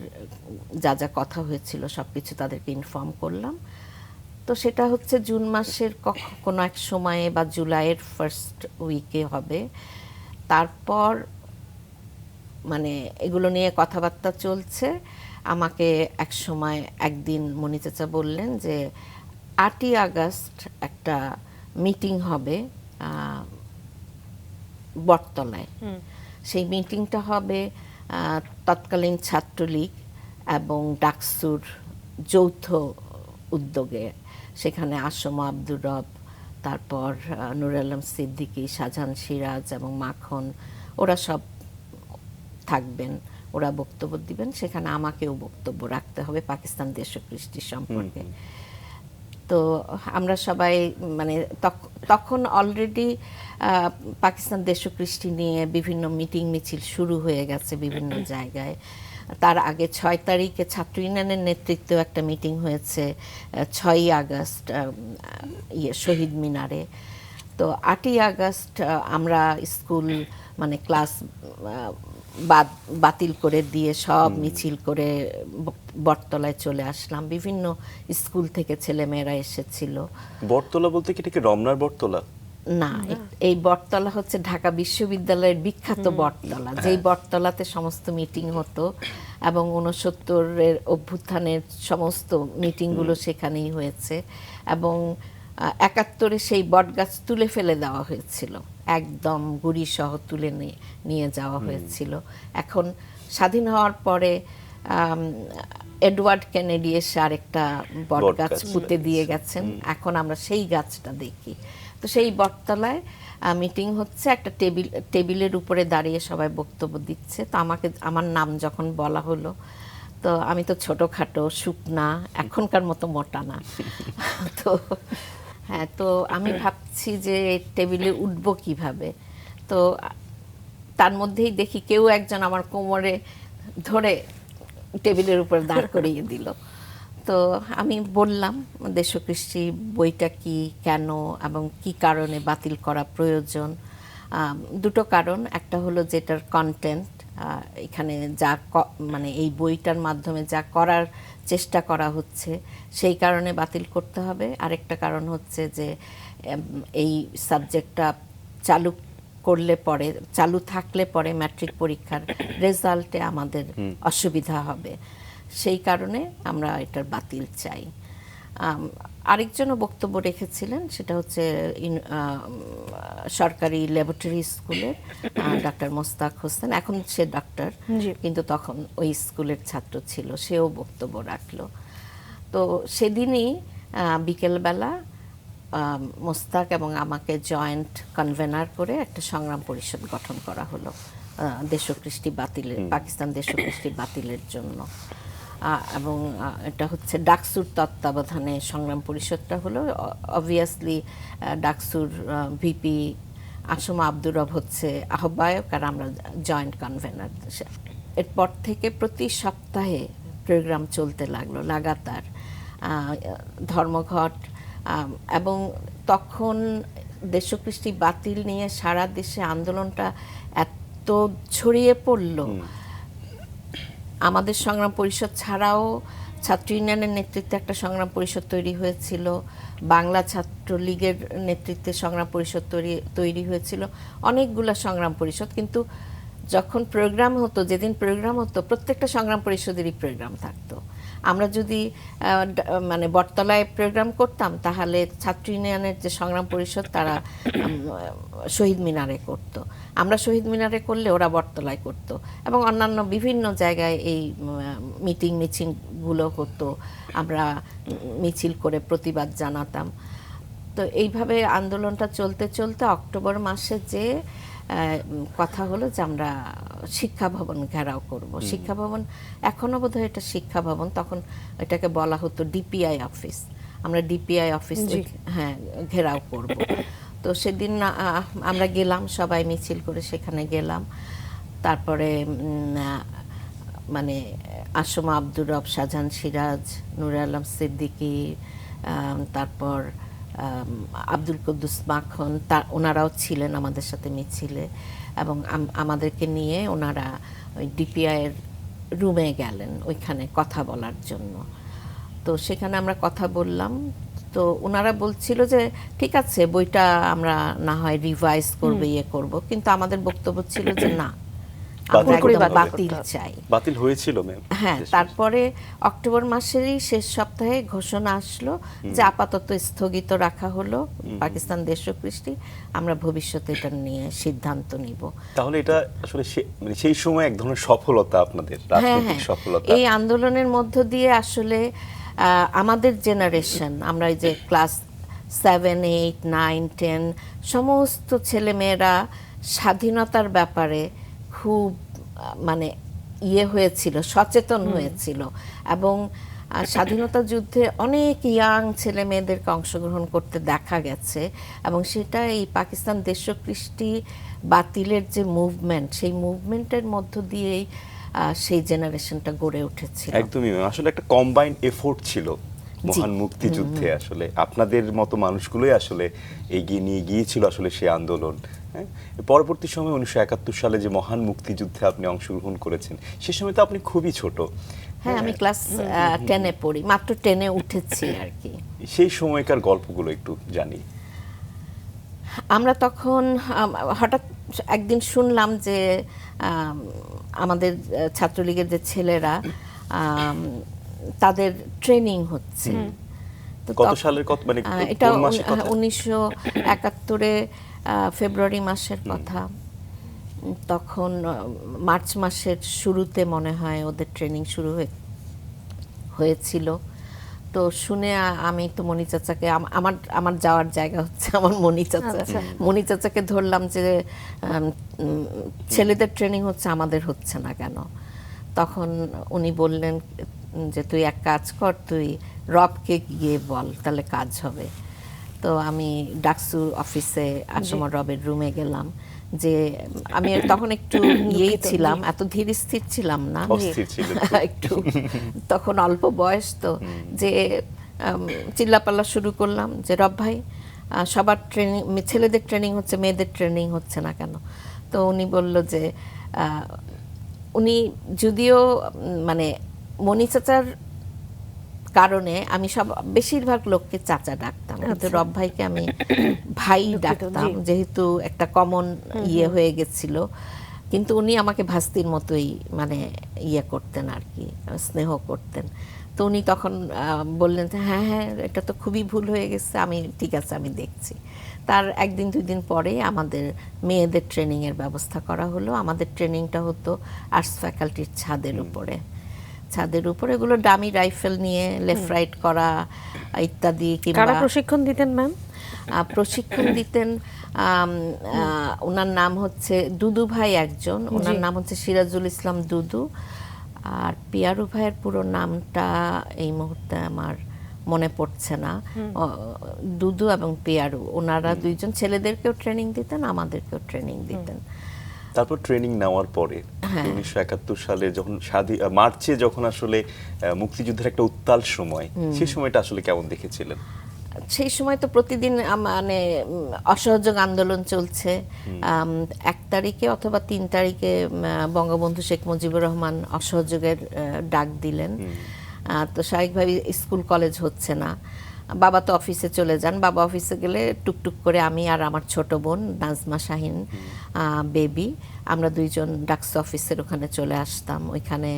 যা যা কথা হয়েছিল সব কিছু তাদেরকে ইনফর্ম করলাম। তো সেটা হচ্ছে জুন মাসের কোনো এক সময়ে বা জুলাইয়ের ফার্স্ট উইকে হবে। তারপর মানে এগুলো নিয়ে কথাবার্তা চলছে। আমাকে এক সময় একদিন মনি চাচা বললেন যে 8ই আগস্ট একটা মিটিং হবে বটতলায়। সেই মিটিংটা হবে তৎকালীন ছাত্রলীগ এবং ডাকসুর যৌথ উদ্যোগে। সেখানে আসম আব্দুর রব, তারপর নুর আলম সিদ্দিকী, শাহজাহান সিরাজ এবং মাখন, ওরা সব থাকবেন, ওরা বক্তব্য দিবেন। সেখানে আমাকেও বক্তব্য রাখতে হবে পাকিস্তান দেশ ও কৃষ্টি সম্পর্কে। তো আমরা সবাই মানে তখন অলরেডি পাকিস্তান দেশ ও কৃষ্টি নিয়ে বিভিন্ন মিটিং মিছিল শুরু হয়ে গেছে বিভিন্ন জায়গায়। তার আগে 6 তারিখে ছাত্র ইউনিয়নের নেতৃত্বে একটা মিটিং হয়েছে 6ই আগস্ট শহীদ মিনারে। তো 8ই আগস্ট আমরা স্কুল মানে ক্লাস বাতিল করে দিয়ে সব মিছিল করে বটতলায় চলে আসলাম। বিভিন্ন স্কুল থেকে ছেলেমেয়েরা এসেছিল। বটতলা বলতে কি এটা কি রমনার বটতলা? না, এই বটতলা হচ্ছে ঢাকা বিশ্ববিদ্যালয়ের বিখ্যাত বটতলা, যেই বটতলাতে সমস্ত মিটিং হতো এবং 69-এর অভ্যুত্থানের সমস্ত মিটিংগুলো সেখানেই হয়েছে। এবং 71-এ সেই বটগাছ তুলে ফেলে দেওয়া হয়েছিল, একদম গুড়ি সহ তুলে নিয়ে যাওয়া হয়েছিল। এখন স্বাধীন হওয়ার পরে এডওয়ার্ড কেনেডি এসে আরেকটা বটগাছ পুঁতে দিয়ে গেছেন। এখন আমরা সেই গাছটা দেখি। তো সেই বটতলায় মিটিং হচ্ছে, একটা টেবিলের উপরে দাঁড়িয়ে সবাই বক্তব্য দিচ্ছে। তো আমার নাম যখন বলা হলো, তো আমি তো ছোটোখাটো শুকনা, এখনকার মতো মোটা না। তো হ্যাঁ, তো আমি ভাবছি যে টেবিলে উঠবো কিভাবে। তো তার মধ্যেই দেখি কেউ একজন আমার কোমরে ধরে টেবিলের উপর দাঁড় করিয়ে দিল। তো আমি বললাম দেশ ও কৃষ্টি বইটা কি, কেন এবং কি কারণে বাতিল করা প্রয়োজন। দুটো কারণ, একটা হলো যেটার কন্টেন্ট, এখানে যা মানে এই বইটার মাধ্যমে যা করার চেষ্টা করা হচ্ছে সেই কারণে বাতিল করতে হবে। আরেকটা কারণ হচ্ছে যে এই সাবজেক্টটা চালু থাকলে পরে ম্যাট্রিক পরীক্ষার রেজাল্টে আমাদের অসুবিধা হবে। সেই কারণে আমরা এটার বাতিল চাই। আরেকজনও বক্তব্য রেখেছিলেন, সেটা হচ্ছে সরকারি ল্যাবরেটরি স্কুলের ডক্টর মোস্তাক হোসেন। এখন সে ডাক্তার, কিন্তু তখন ওই স্কুলের ছাত্র ছিল, সেও বক্তব্য রাখলো। তো সেদিনই বিকেলবেলা মোস্তাক এবং আমাকে জয়েন্ট কনভেনার করে একটা সংগ্রাম পরিষদ গঠন করা হলো দেশ ও কৃষ্টি বাতিলের, পাকিস্তান দেশ ও কৃষ্টি বাতিলের জন্য। এবং এটা হচ্ছে ডাকসুর তত্ত্বাবধানে সংগ্রাম পরিষদটা হলো। অবভিয়াসলি ডাকসুর ভিপি আসম আব্দুর রব হচ্ছে আহ্বায়ক আর আমরা জয়েন্ট কনভেনার। এরপর থেকে প্রতি সপ্তাহে প্রোগ্রাম চলতে লাগলো লাগাতার, ধর্মঘট। এবং তখন দেশ ও কৃষ্টি বাতিল নিয়ে সারা দেশে আন্দোলনটা এত ছড়িয়ে পড়ল। আমাদের সংগ্রাম পরিষদ ছাড়াও ছাত্র ইউনিয়নের নেতৃত্বে একটা সংগ্রাম পরিষদ তৈরি হয়েছিল, বাংলা ছাত্রলীগের নেতৃত্বে সংগ্রাম পরিষদ তৈরি হয়েছিল, অনেকগুলা সংগ্রাম পরিষদ। কিন্তু যখন প্রোগ্রাম হতো, যেদিন প্রোগ্রাম হতো, প্রত্যেকটা সংগ্রাম পরিষদেরই প্রোগ্রাম থাকতো। আমরা যদি মানে বটতলায় প্রোগ্রাম করতাম, তাহলে ছাত্র ইউনিয়নের যে সংগ্রাম পরিষদ তারা শহীদ মিনারে করত, আমরা শহীদ মিনারে করলে ওরা বটতলায় করত। এবং অন্যান্য বিভিন্ন জায়গায় এই মিটিং মিছিলগুলো হতো, আমরা মিছিল করে প্রতিবাদ জানাতাম। তো এইভাবে আন্দোলনটা চলতে চলতে অক্টোবর মাসে যে কথা হলো যে আমরা শিক্ষা ভবন ঘেরাও করব। শিক্ষা ভবন, এখনো বোধহয় এটা শিক্ষা ভবন, তখন এটাকে বলা হতো ডিপিআই অফিস। আমরা ডিপিআই অফিস হ্যাঁ ঘেরাও করব। তো সেদিন আমরা গেলাম, সবাই মিছিল করে সেখানে গেলাম। তারপরে মানে আসম আব্দুর রব, শাহজাহান সিরাজ, নুর আলম সিদ্দিকী, তারপর আব্দুল কুদ্দুস মাখন ওনারাও ছিলেন আমাদের সাথে মিছিলে, এবং আমাদেরকে নিয়ে ওনারা ওই ডিপিআইয়ের রুমে গেলেন ওইখানে কথা বলার জন্য। তো সেখানে আমরা কথা বললাম। তো ওনারা বলছিল যে ঠিক আছে বইটা আমরা না হয় রিভাইজ করবো, ইয়ে করব, কিন্তু আমাদের বক্তব্য ছিল যে না, আমরা বাতিল একদম করতে হবে। বাতিল চাই। বাতিল হয়েছিল ম্যাম? হ্যাঁ, তারপরে অক্টোবর মাসেরই শেষ সপ্তাহে ঘোষণা আসলো যে আপাতত স্থগিত রাখা হলো পাকিস্তান দেশপ্রীতি, আমরা ভবিষ্যতে এটা নিয়ে সিদ্ধান্ত নিব। তাহলে এটা আসলে মানে সেই সময় এক ধরনের সফলতা, আপনাদের রাজনৈতিক সফলতা। এই আন্দোলনের মধ্য দিয়ে আসলে আমাদের জেনারেশন, আমরা এই যে ক্লাস 7, 8, 9, 10 সমস্ত ছেলেমেয়েরা স্বাধীনতার ব্যাপারে খুব মানে হয়েছিল, সচেতন হয়েছিল, এবং স্বাধীনতা যুদ্ধে অনেক ইয়াং ছেলে মেয়েদেরকে অংশগ্রহণ করতে দেখা গেছে, এবং সেটা এই পাকিস্তান দেশপ্রীতি বাতিলের যে মুভমেন্ট, সেই মুভমেন্টের মধ্য দিয়েই সেই জেনারেশনটা গড়ে উঠেছিল। একদমই ম্যাম, আসলে একটা কম্বাইন্ড এফোর্ট ছিল মহান মুক্তিযুদ্ধে। আসলে আপনাদের মতো মানুষগুলোই আসলে এগিয়ে নিয়ে গিয়েছিল আসলে সেই আন্দোলন। হ্যাঁ, পরবর্তী সময় 1971 সালে যে মহান মুক্তিযুদ্ধে আপনি অংশগ্রহণ করেছেন, সে সময় তো আপনি খুবই ছোট। হ্যাঁ, আমি ক্লাস 10-এ পড়ি, মাত্র 10-এ উঠেছি আর কি। সেই সময়কার গল্পগুলো একটু জানি। আমরা তখন হঠাৎ একদিন শুনলাম যে আমাদের ছাত্রলীগের যে ছেলেরা তাদের ট্রেনিং হচ্ছে। কত সালের কত, মানে এটা কোন মাসের কথা? 1971-এ ফেব্রুয়ারি মাসের কথা। তখন মার্চ মাসের শুরুতে মনে হয় ওদের ট্রেনিং শুরু হয়েছিল। তো শুনে আমি তো মনি চাচাকে, আমার যাওয়ার জায়গা হচ্ছে আমার মনি চাচা, মনি চাচাকে ধরলাম যে ছেলেদের ট্রেনিং হচ্ছে, আমাদের হচ্ছে না কেন? তখন উনি বললেন যে তুই এক কাজ কর, তুই রবকে গিয়ে বল, তাহলে কাজ হবে। তো আমি ডাকসু অফিসে আসমর রবের রুমে গেলাম, যে আমি তখন একটু ছিলাম, এত ধীর স্থির ছিলাম না, একটু তখন অল্প বয়স, তো যে চিল্লাপাল্লা শুরু করলাম যে রব ভাই, সবার ট্রেনিং, ছেলেদের ট্রেনিং হচ্ছে, মেয়েদের ট্রেনিং হচ্ছে না কেন? তো উনি বলল যে উনি যদিও মানে মনি চাচার কারণে আমি বেশিরভাগ লোককে চাচা ডাকতাম, কিন্তু রব ভাইকে আমি ভাই ডাকতাম, যেহেতু একটা কমন হয়ে গেছিল। কিন্তু উনি আমাকে ভাস্তির মতোই মানে করতেন আর কি, স্নেহ করতেন। তো উনি তখন বললেন যে হ্যাঁ হ্যাঁ, এটা তো খুবই ভুল হয়ে গেছে, আমি ঠিক আছে, আমি দেখছি। তার একদিন 2 দিন পরেই আমাদের মেয়েদের ট্রেনিংয়ের ব্যবস্থা করা হলো। আমাদের ট্রেনিংটা হতো আর্টস ফ্যাকাল্টির ছাদের উপরে, এগুলো ডামি রাইফেল নিয়ে লেফট রাইট করা ইত্যাদি। কারা প্রশিক্ষণ দিতেন ম্যাম? প্রশিক্ষণ দিতেন ওনার নাম হচ্ছে দুদু ভাই একজন, ওনার নাম হচ্ছে সিরাজুল ইসলাম দুদু, আর পিয়ারু ভাইয়ের পুরো নামটা এই মুহূর্তে আমার মনে পড়ছে না। দুদু এবং পিয়ারু, ওনারা দুইজন ছেলেদেরকেও ট্রেনিং দিতেন, আমাদেরকেও ট্রেনিং দিতেন। তারপর ট্রেনিং নেওয়ার পরে 1971 সালে যখন মার্চে যখন আসলে মুক্তিযুদ্ধের একটা উত্তাল সময়, সেই সময়টা আসলে কেমন দেখেছিলেন? সেই সময় তো প্রতিদিন মানে অসহযোগ আন্দোলন চলছে। 1 তারিখে অথবা 3 তারিখে বঙ্গবন্ধু শেখ মুজিবুর রহমান অসহযোগের ডাক দিলেন। তো স্বাভাবিকভাবে স্কুল কলেজ হচ্ছে না, বাবা তো অফিসে চলে যান। বাবা অফিসে গেলে টুকটুক করে আমি আর আমার ছোট বোন নাজমা শাহিন বেবি, আমরা দুইজন ডাকসু অফিসের ওখানে চলে আসতাম। ওইখানে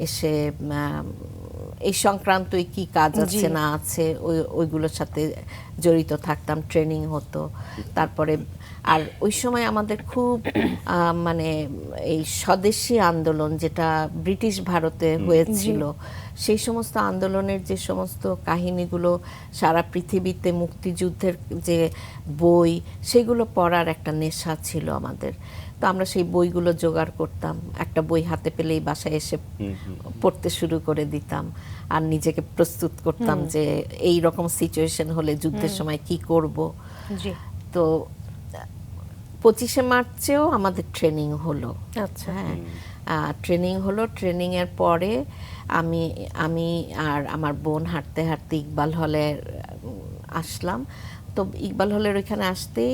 এসে এই সংক্রান্ত কি কাজ আছে না আছে ওইগুলোর সাথে জড়িত থাকতাম, ট্রেনিং হতো। তারপরে আর ওই সময় আমাদের খুব মানে এই স্বদেশী আন্দোলন যেটা ব্রিটিশ ভারতে হয়েছিল, সেই সমস্ত আন্দোলনের যে সমস্ত কাহিনীগুলো সারা পৃথিবীতে মুক্তিযুদ্ধের যে বই, সেগুলো পড়ার একটা নেশা ছিল আমাদের। তো আমরা সেই বইগুলো জোগাড় করতাম, একটা বই হাতে পেলেই বাসায় এসে পড়তে শুরু করে দিতাম, আর নিজেকে প্রস্তুত করতাম যে এই রকম সিচুয়েশন হলে যুদ্ধের সময় কি করব। তো 25শে মার্চেও আমাদের ট্রেনিং হলো। আচ্ছা, হ্যাঁ, ট্রেনিং হলো। ট্রেনিংয়ের পরে আমি আর আমার বোন হাঁটতে হাঁটতে ইকবাল হলের আসলাম। তো ইকবাল হলের ওইখানে আসতেই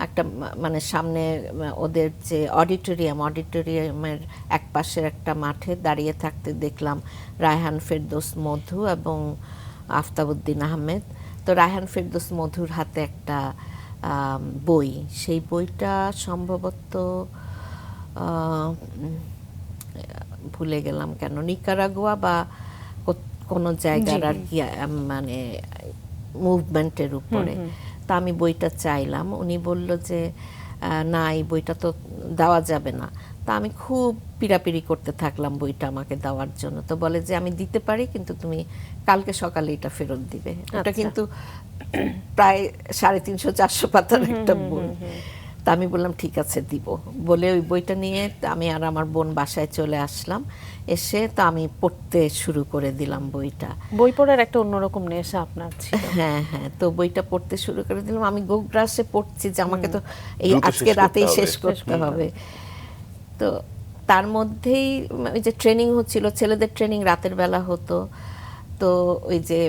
একটা মানে সামনে ওদের যে অডিটোরিয়ামের এক পাশের একটা মাঠে দাঁড়িয়ে থাকতে দেখলাম রায়হান ফেরদৌস মধু এবং আফতাবউদ্দিন আহমেদ। তো রায়হান ফেরদৌস মধুর হাতে একটা বই, সেই বইটা সম্ভবত ভুলে গেলাম কেন, নিকারাগুয়া বা কোনো জায়গার আর কি মানে মুভমেন্টের উপরে। তা আমি বইটা চাইলাম, উনি বলল যে না, এই বইটা তো দেওয়া যাবে না। তা আমি খুব পিড়াপিড়ি করতে থাকলাম বইটা আমাকে দেওয়ার জন্য। তো বলে যে আমি দিতে পারি, কিন্তু তুমি কালকে সকালে এটা ফেরত দিবে। ওটা কিন্তু প্রায় 350-400 পাতার একটা বই। তা আমি বললাম ঠিক আছে দিব, বলে ওই বইটা নিয়ে আমি আর আমার বোন বাসায় চলে আসলাম। এসে তো আমি পড়তে শুরু করে দিলাম বইটা। বই পড়ার একটা অন্যরকম নেশা আপনার ছিল। হ্যাঁ হ্যাঁ, তো বইটা পড়তে শুরু করে দিলাম। আমি গোগ্রাসে পড়ছি যে আমাকে তো এই দ্রুত আজকে শেষ রাতেই করতে শেষ করতে হবে। তো তার মধ্যেই ওই যে ট্রেনিং হচ্ছিল, ছেলেদের ট্রেনিং রাতের বেলা হতো। তো ওই যে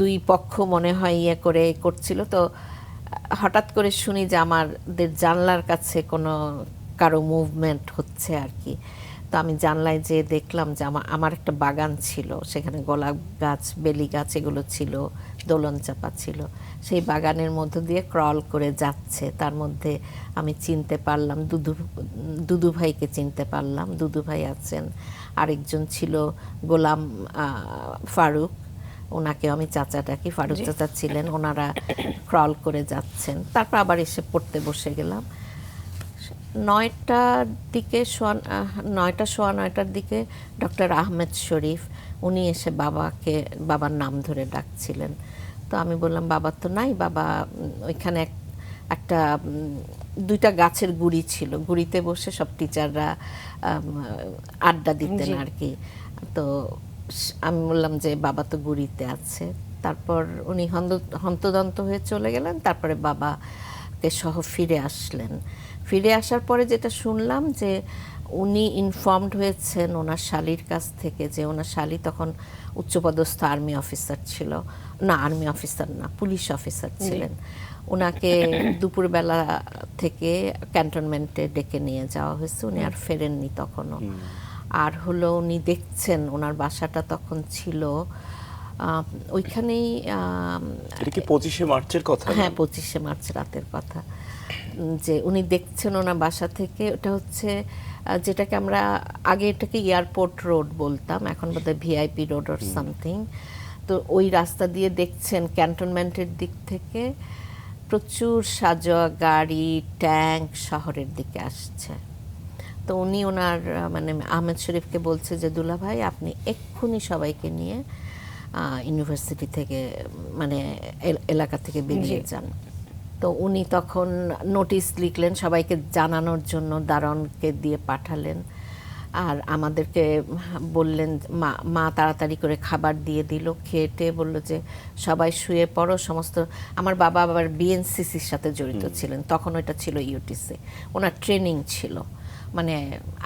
দুই পক্ষ মনে হয় ইয়ে করে করছিল। তো হঠাৎ করে শুনি যে আমাদের জানলার কাছে কোনো কারো মুভমেন্ট হচ্ছে আর কি। তো আমি জানলায় যেয়ে দেখলাম যে আমার একটা বাগান ছিল, সেখানে গোলাপ গাছ, বেলি গাছ এগুলো ছিল, দোলন চাপা ছিল। সেই বাগানের মধ্য দিয়ে ক্রল করে যাচ্ছে। তার মধ্যে আমি চিনতে পারলাম দুদু ভাইকে চিনতে পারলাম। দুদু ভাই আছেন, আরেকজন ছিল গোলাম ফারুক, ওনাকে আমি চাচা ডাকি, ফারুক চাচা ছিলেন। ওনারা ক্রল করে যাচ্ছেন। তারপর আবার এসে পড়তে বসে গেলাম। 9টার দিকে, 9টার দিকে ডক্টর আহমেদ শরীফ উনি এসে বাবার নাম ধরে ডাকছিলেন। তো আমি বললাম বাবা তো নাই। বাবা ওইখানে একটা 2টা গাছের গুড়ি ছিল, গুড়িতে বসে সব টিচাররা আড্ডা দিতেন আর কি। তো আমি বললাম যে বাবা তো গুড়িতে আছে। তারপর উনি হন্তদন্ত হয়ে চলে গেলেন। তারপরে বাবাকে সহ ফিরে আসলেন। ফিরে আসার পরে যেটা শুনলাম যে উনি ইনফর্মড হয়েছেন ওনার শালির কাছ থেকে, যে ওনার শালি তখন উচ্চপদস্থ আর্মি অফিসার ছিল, না আর্মি অফিসার না, পুলিশ অফিসার ছিলেন। ওনাকে দুপুরবেলা থেকে ক্যান্টনমেন্টে ডেকে নিয়ে যাওয়া হয়েছে। উনি আর ফেরেননি তখনও। আর হলো উনি দেখছেন ওনার বাসাটা তখন ছিল ওইখানেই। এটা কি 25শে মার্চের কথা? হ্যাঁ, 25শে মার্চ রাতের কথা। যে উনি দেখছেন ওনার বাসা থেকে, ওটা হচ্ছে যেটাকে আমরা আগে এটাকে এয়ারপোর্ট রোড বলতাম, এখন বোধহয় ভিআইপি রোড অর সামথিং। তো ওই রাস্তা দিয়ে দেখছেন ক্যান্টনমেন্টের দিক থেকে প্রচুর সাজোয়া গাড়ি, ট্যাঙ্ক শহরের দিকে আসছে। তো উনি ওনার মানে আহমেদ শরীফকে বলছে যে দুলা ভাই আপনি এক্ষুনি সবাইকে নিয়ে ইউনিভার্সিটি থেকে মানে এলাকা থেকে বেরিয়ে যান। তো উনি তখন নোটিশ লিখলেন সবাইকে জানানোর জন্য, দারোয়ানকে দিয়ে পাঠালেন। আর আমাদেরকে বললেন, মা তাড়াতাড়ি করে খাবার দিয়ে দিল, খেয়েটে বলল যে সবাই শুয়ে পড়ো। সমস্ত আমার বাবা আবার বিএনসিসির সাথে জড়িত ছিলেন, তখন ওইটা ছিল ইউটিসি, ওনার ট্রেনিং ছিল, মানে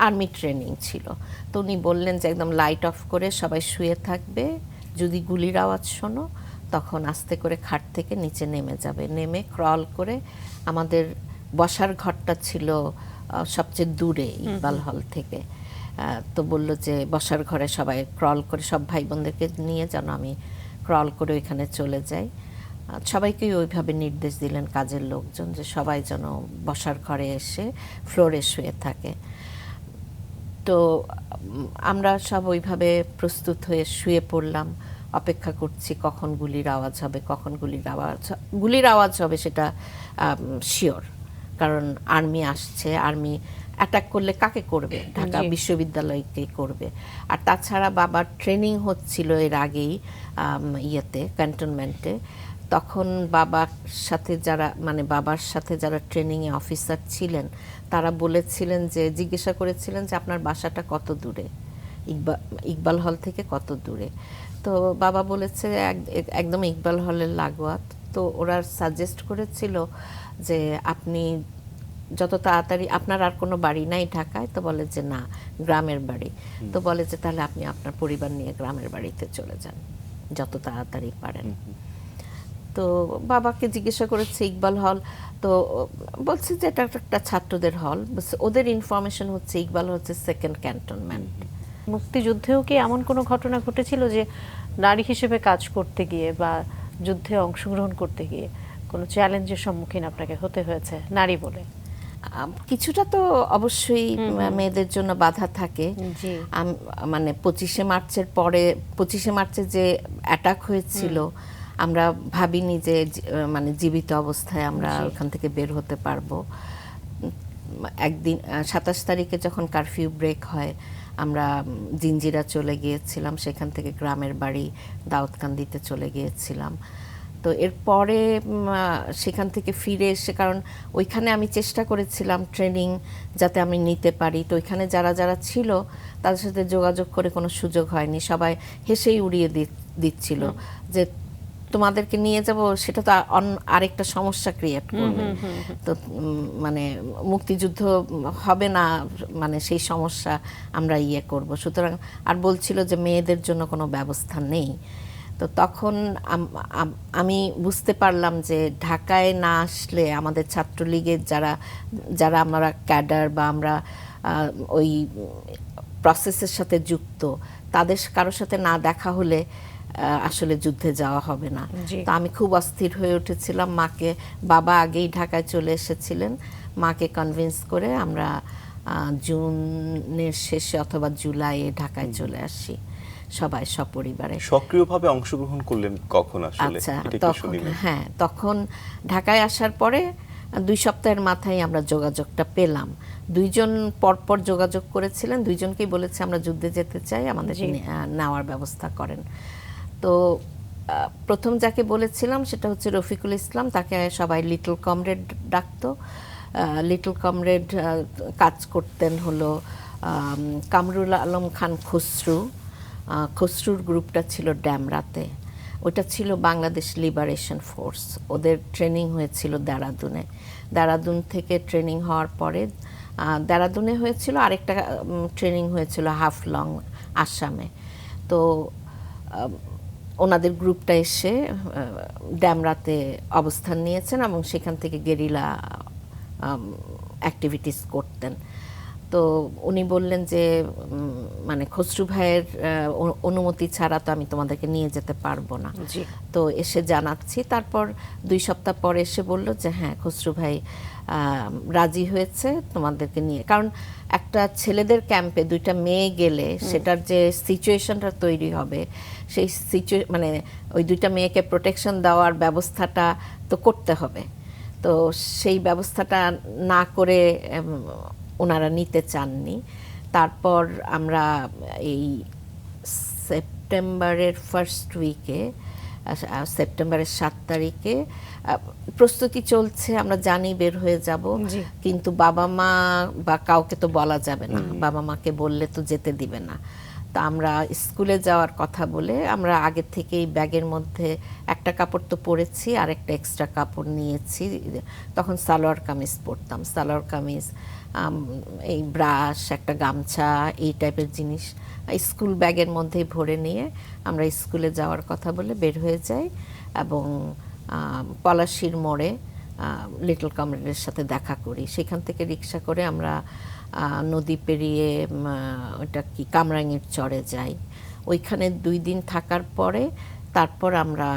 আর্মি ট্রেনিং ছিল। তো উনি বললেন যে একদম লাইট অফ করে সবাই শুয়ে থাকবে, যদি গুলির আওয়াজ শোনো তখন আস্তে করে খাট থেকে নিচে নেমে যাবে। নেমে ক্রল করে, আমাদের বসার ঘরটা ছিল সবচেয়ে দূরে ইকবাল হল থেকে। তো বলল যে বসার ঘরে সবাই ক্রল করে, সব ভাই বোনদেরকে নিয়ে যেন আমি ক্রল করে ওইখানে চলে যাই। সবাইকেই ওইভাবে নির্দেশ দিলেন কাজের লোকজন যে সবাই যেন বসার ঘরে এসে ফ্লোরে শুয়ে থাকে। তো আমরা সব ওইভাবে প্রস্তুত হয়ে শুয়ে পড়লাম, অপেক্ষা করছি কখন গুলির আওয়াজ হবে, কখন গুলির আওয়াজ হবে সেটা শিওর, কারণ আর্মি আসছে। আর্মি অ্যাটাক করলে কাকে করবে? ঢাকা বিশ্ববিদ্যালয়কে করবে। আর তাছাড়া বাবার ট্রেনিং হচ্ছিল এর আগেই ইয়েতে ক্যান্টনমেন্টে। তখন বাবার সাথে যারা ট্রেনিংয়ে অফিসার ছিলেন তারা বলেছিলেন যে, জিজ্ঞাসা করেছিলেন যে আপনার বাসাটা কত দূরে, ইকবাল হল থেকে কত দূরে। তো বাবা বলেছে একদম ইকবাল হলের লাগোয়া। তো ওরা সাজেস্ট করেছিল যে আপনি যত তাড়াতাড়ি, আপনার আর কোনো বাড়ি নাই ঢাকায়? তো বলে যে না, গ্রামের বাড়ি। তো বলে যে তাহলে আপনি আপনার পরিবার নিয়ে গ্রামের বাড়িতে চলে যান যত তাড়াতাড়ি পারেন। তো বাবাকে জিজ্ঞাসা করেছে ইকবাল হল, তো বলছে যে এটা একটা ছাত্রদের হল, ওদের ইনফরমেশন হচ্ছে ইকবাল হচ্ছে সেকেন্ড ক্যান্টনমেন্ট। মুক্তিযুদ্ধেও কি এমন কোনো ঘটনা ঘটেছিল যে নারী হিসেবে কাজ করতে গিয়ে বা যুদ্ধে অংশগ্রহণ করতে গিয়ে কোনো চ্যালেঞ্জের সম্মুখীন আপনাকে হতে হয়েছে নারী বলে? কিছুটা তো অবশ্যই মেয়েদের জন্য বাধা থাকে। জি। মানে 25শে মার্চের পরে, 25শে মার্চে যে অ্যাটাক হয়েছিল, আমরা ভাবিনি যে মানে জীবিত অবস্থায় আমরা ওখান থেকে বের হতে পারবো। একদিন 27 তারিখে যখন কারফিউ ব্রেক হয়, আমরা জিঞ্জিরা চলে গিয়েছিলাম, সেখান থেকে গ্রামের বাড়ি দাউদকান্দিতে চলে গিয়েছিলাম। তো এরপরে সেখান থেকে ফিরে এসে, কারণ ওইখানে আমি চেষ্টা করেছিলাম ট্রেনিং যাতে আমি নিতে পারি, তো ওইখানে যারা যারা ছিল তাদের সাথে যোগাযোগ করে কোনো সুযোগ হয়নি, সবাই হেসেই উড়িয়ে দিচ্ছিল যে তোমাদেরকে নিয়ে যাব, সেটা তো আরেকটা সমস্যা ক্রিয়েট করবে, তো মানে মুক্তিযুদ্ধ হবে না, মানে সেই সমস্যা আমরা করব, সুতরাং আর বলছিল যে মেয়েদের জন্য কোনো ব্যবস্থা নেই। তো তখন আমি বুঝতে পারলাম যে ঢাকায় না আসলে আমাদের ছাত্রলীগের যারা আমরা ক্যাডার বা আমরা ওই প্রসেসের সাথে যুক্ত, তাদের কারোর সাথে না দেখা হলে আসলে যুদ্ধে যাওয়া হবে না। তো আমি খুব অস্থির হয়ে উঠেছিলাম মাকে, বাবা আগেই ঢাকায় চলে এসেছিলেন, মাকে কনভিন্স করে আমরা জুনের শেষে অথবা জুলাইয়ে ঢাকায় চলে আসি সবাই সপরিবারে। সক্রিয়ভাবে অংশগ্রহণ করলেন কখন আসলে? আচ্ছা, তখন ঢাকায় আসার পরে 2 সপ্তাহের মাথায় আমরা যোগাযোগটা পেলাম। 2 জন পরপর যোগাযোগ করেছিলেন, 2 জনকেই বলেছে আমরা যুদ্ধে যেতে চাই, আমাদের নেওয়ার ব্যবস্থা করেন। তো প্রথম যাকে বলেছিলাম সেটা হচ্ছে রফিকুল ইসলাম, তাকে সবাই লিটল কমরেড ডাকতো। লিটল কমরেড কাজ করতেন হলো কামরুল আলম খান খসরুর গ্রুপটা ছিল ড্যামরাতে, ওটা ছিল বাংলাদেশ লিবারেশন ফোর্স, ওদের ট্রেনিং হয়েছিল দেরাদুন থেকে ট্রেনিং হওয়ার পরে দেরাদুনে হয়েছিল, আরেকটা ট্রেনিং হয়েছিল হাফলং আসামে। তো ওনাদের গ্রুপটা এসে ড্যামরাতে অবস্থান নিয়েছেন এবং সেখান থেকে গেরিলা অ্যাক্টিভিটিস করতেন। তো উনি বললেন যে মানে খসরু ভাইয়ের অনুমতি ছাড়া তো আমি তোমাদেরকে নিয়ে যেতে পারবো না, তো এসে জানাচ্ছি। তারপর 2 সপ্তাহ পরে এসে বলল যে হ্যাঁ, খসরু ভাই রাজি হয়েছে তোমাদেরকে নিয়ে, কারণ একটা ছেলেদের ক্যাম্পে 2টা মেয়ে গেলে সেটার যে সিচুয়েশনটা তৈরি হবে, সেই মানে ওই 2টা মেয়েকে প্রোটেকশন দেওয়ার ব্যবস্থাটা তো করতে হবে, তো সেই ব্যবস্থাটা না করে ওনারা নিতে চাননি। তারপর আমরা এই সেপ্টেম্বরের ফার্স্ট উইকে, সেপ্টেম্বরের 7 তারিখে প্রস্তুতি চলছে, আমরা জানি বের হয়ে যাব, কিন্তু বাবা মা বা কাউকে তো বলা যাবে না, বাবা মাকে বললে তো যেতে দিবে না। তা আমরা স্কুলে যাওয়ার কথা বলে আমরা আগে থেকেই ব্যাগের মধ্যে একটা কাপড় তো পরেছি, আর একটা এক্সট্রা কাপড় নিয়েছি। তখন সালোয়ার কামিজ পরতাম, সালোয়ার কামিজ, এই ব্রাশ, একটা গামছা, এই টাইপের জিনিস স্কুল ব্যাগের মধ্যেই ভরে নিয়ে আমরা স্কুলে যাওয়ার কথা বলে বের হয়ে যাই এবং পলাশির মোড়ে লিটল কমরেডের সাথে দেখা করি। সেখান থেকে রিক্সা করে আমরা নদী পেরিয়ে ওটা কি কামরাঙ্গীর চরে যাই। ওইখানে 2 দিন থাকার পরে তারপর আমরা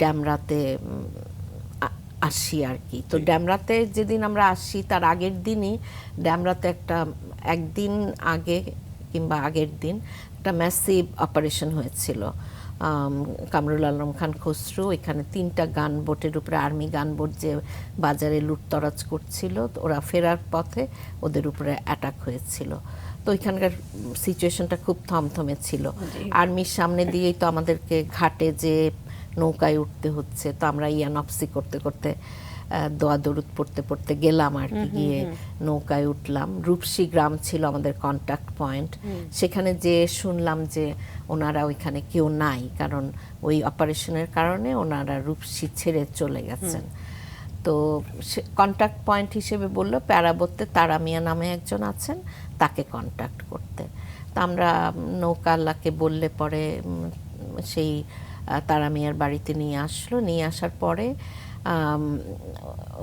ড্যামরাতে আসি আর কি। তো ড্যামরাতে যেদিন আমরা আসি তার আগের দিনই ড্যামরাতে একদিন আগে কিংবা আগের দিন একটা ম্যাসিভ অপারেশন হয়েছিল। কামরুল আলম খান খসরু এখানে 3টা গান বোটের উপরে, আর্মি গান বোট যে বাজারে লুটতরাজ করছিল, ওরা ফেরার পথে ওদের উপরে অ্যাটাক হয়েছিল। তো ওইখানকার সিচুয়েশনটা খুব থমথমে ছিল। আর্মির সামনে দিয়েই তো আমাদেরকে ঘাটে যে নৌকায় উঠতে হচ্ছে, তো আমরা ইয়ানপসি করতে করতে দোয়া দরুদ পড়তে পড়তে গেলাম আর কি, গিয়ে নৌকায় উঠলাম। রূপসী গ্রাম ছিল আমাদের কন্টাক্ট পয়েন্ট, সেখানে যে শুনলাম যে ওনারা ওইখানে কেউ নাই, কারণ ওই অপারেশনের কারণে ওনারা রূপসী ছেড়ে চলে গেছেন। তো কন্টাক্ট পয়েন্ট হিসেবে বলল প্যারাবত্যে তারা মিয়া নামে একজন আছেন, তাকে কন্ট্যাক্ট করতে। তা আমরা নৌকাওয়ালাকে বললে পরে সেই তারা মিয়ার বাড়িতে নিয়ে আসলো। নিয়ে আসার পরে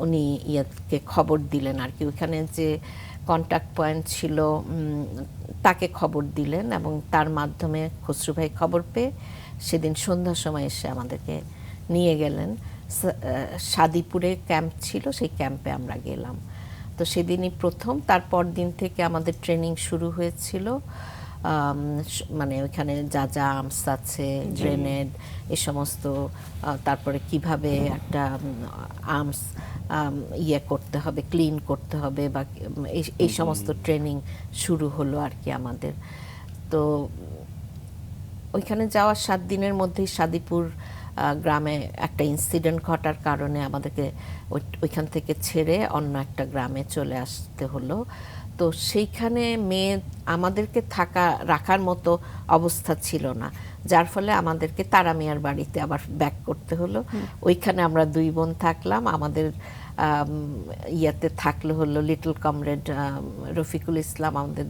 উনি ইয়াকে খবর দিলেন আর কি, ওইখানে যে কন্ট্যাক্ট পয়েন্ট ছিল তাকে খবর দিলেন, এবং তার মাধ্যমে খসরু ভাই খবর পেয়ে সেদিন সন্ধ্যার সময় এসে আমাদেরকে নিয়ে গেলেন। সাদিপুরে ক্যাম্প ছিল, সেই ক্যাম্পে আমরা গেলাম। তো সেদিনই প্রথম, তারপর দিন থেকে আমাদের ট্রেনিং শুরু হয়েছিল। মানে ওইখানে যা যা আর্মস আছে, গ্রেনেড, এই সমস্ত, তারপরে কিভাবে একটা আর্মস ইয়ে করতে হবে, ক্লিন করতে হবে, বা এই সমস্ত ট্রেনিং শুরু হলো আর কি আমাদের। তো ওইখানে যাওয়ার 7 দিনের মধ্যেই সাদিপুর গ্রামে একটা ইনসিডেন্ট ঘটার কারণে আমাদেরকে ওইখান থেকে ছেড়ে অন্য একটা গ্রামে চলে আসতে হলো। তো সেইখানে আমাদেরকে রাখার মতো অবস্থা ছিল না, যার ফলে আমাদেরকে তারা মিয়ার বাড়িতে আবার ব্যাক করতে হলো। ওইখানে আমরা 2 বোন থাকলাম। আমাদের ইয়াতে থাকলে হলো লিটল কমরেড রফিকুল ইসলাম আমাদের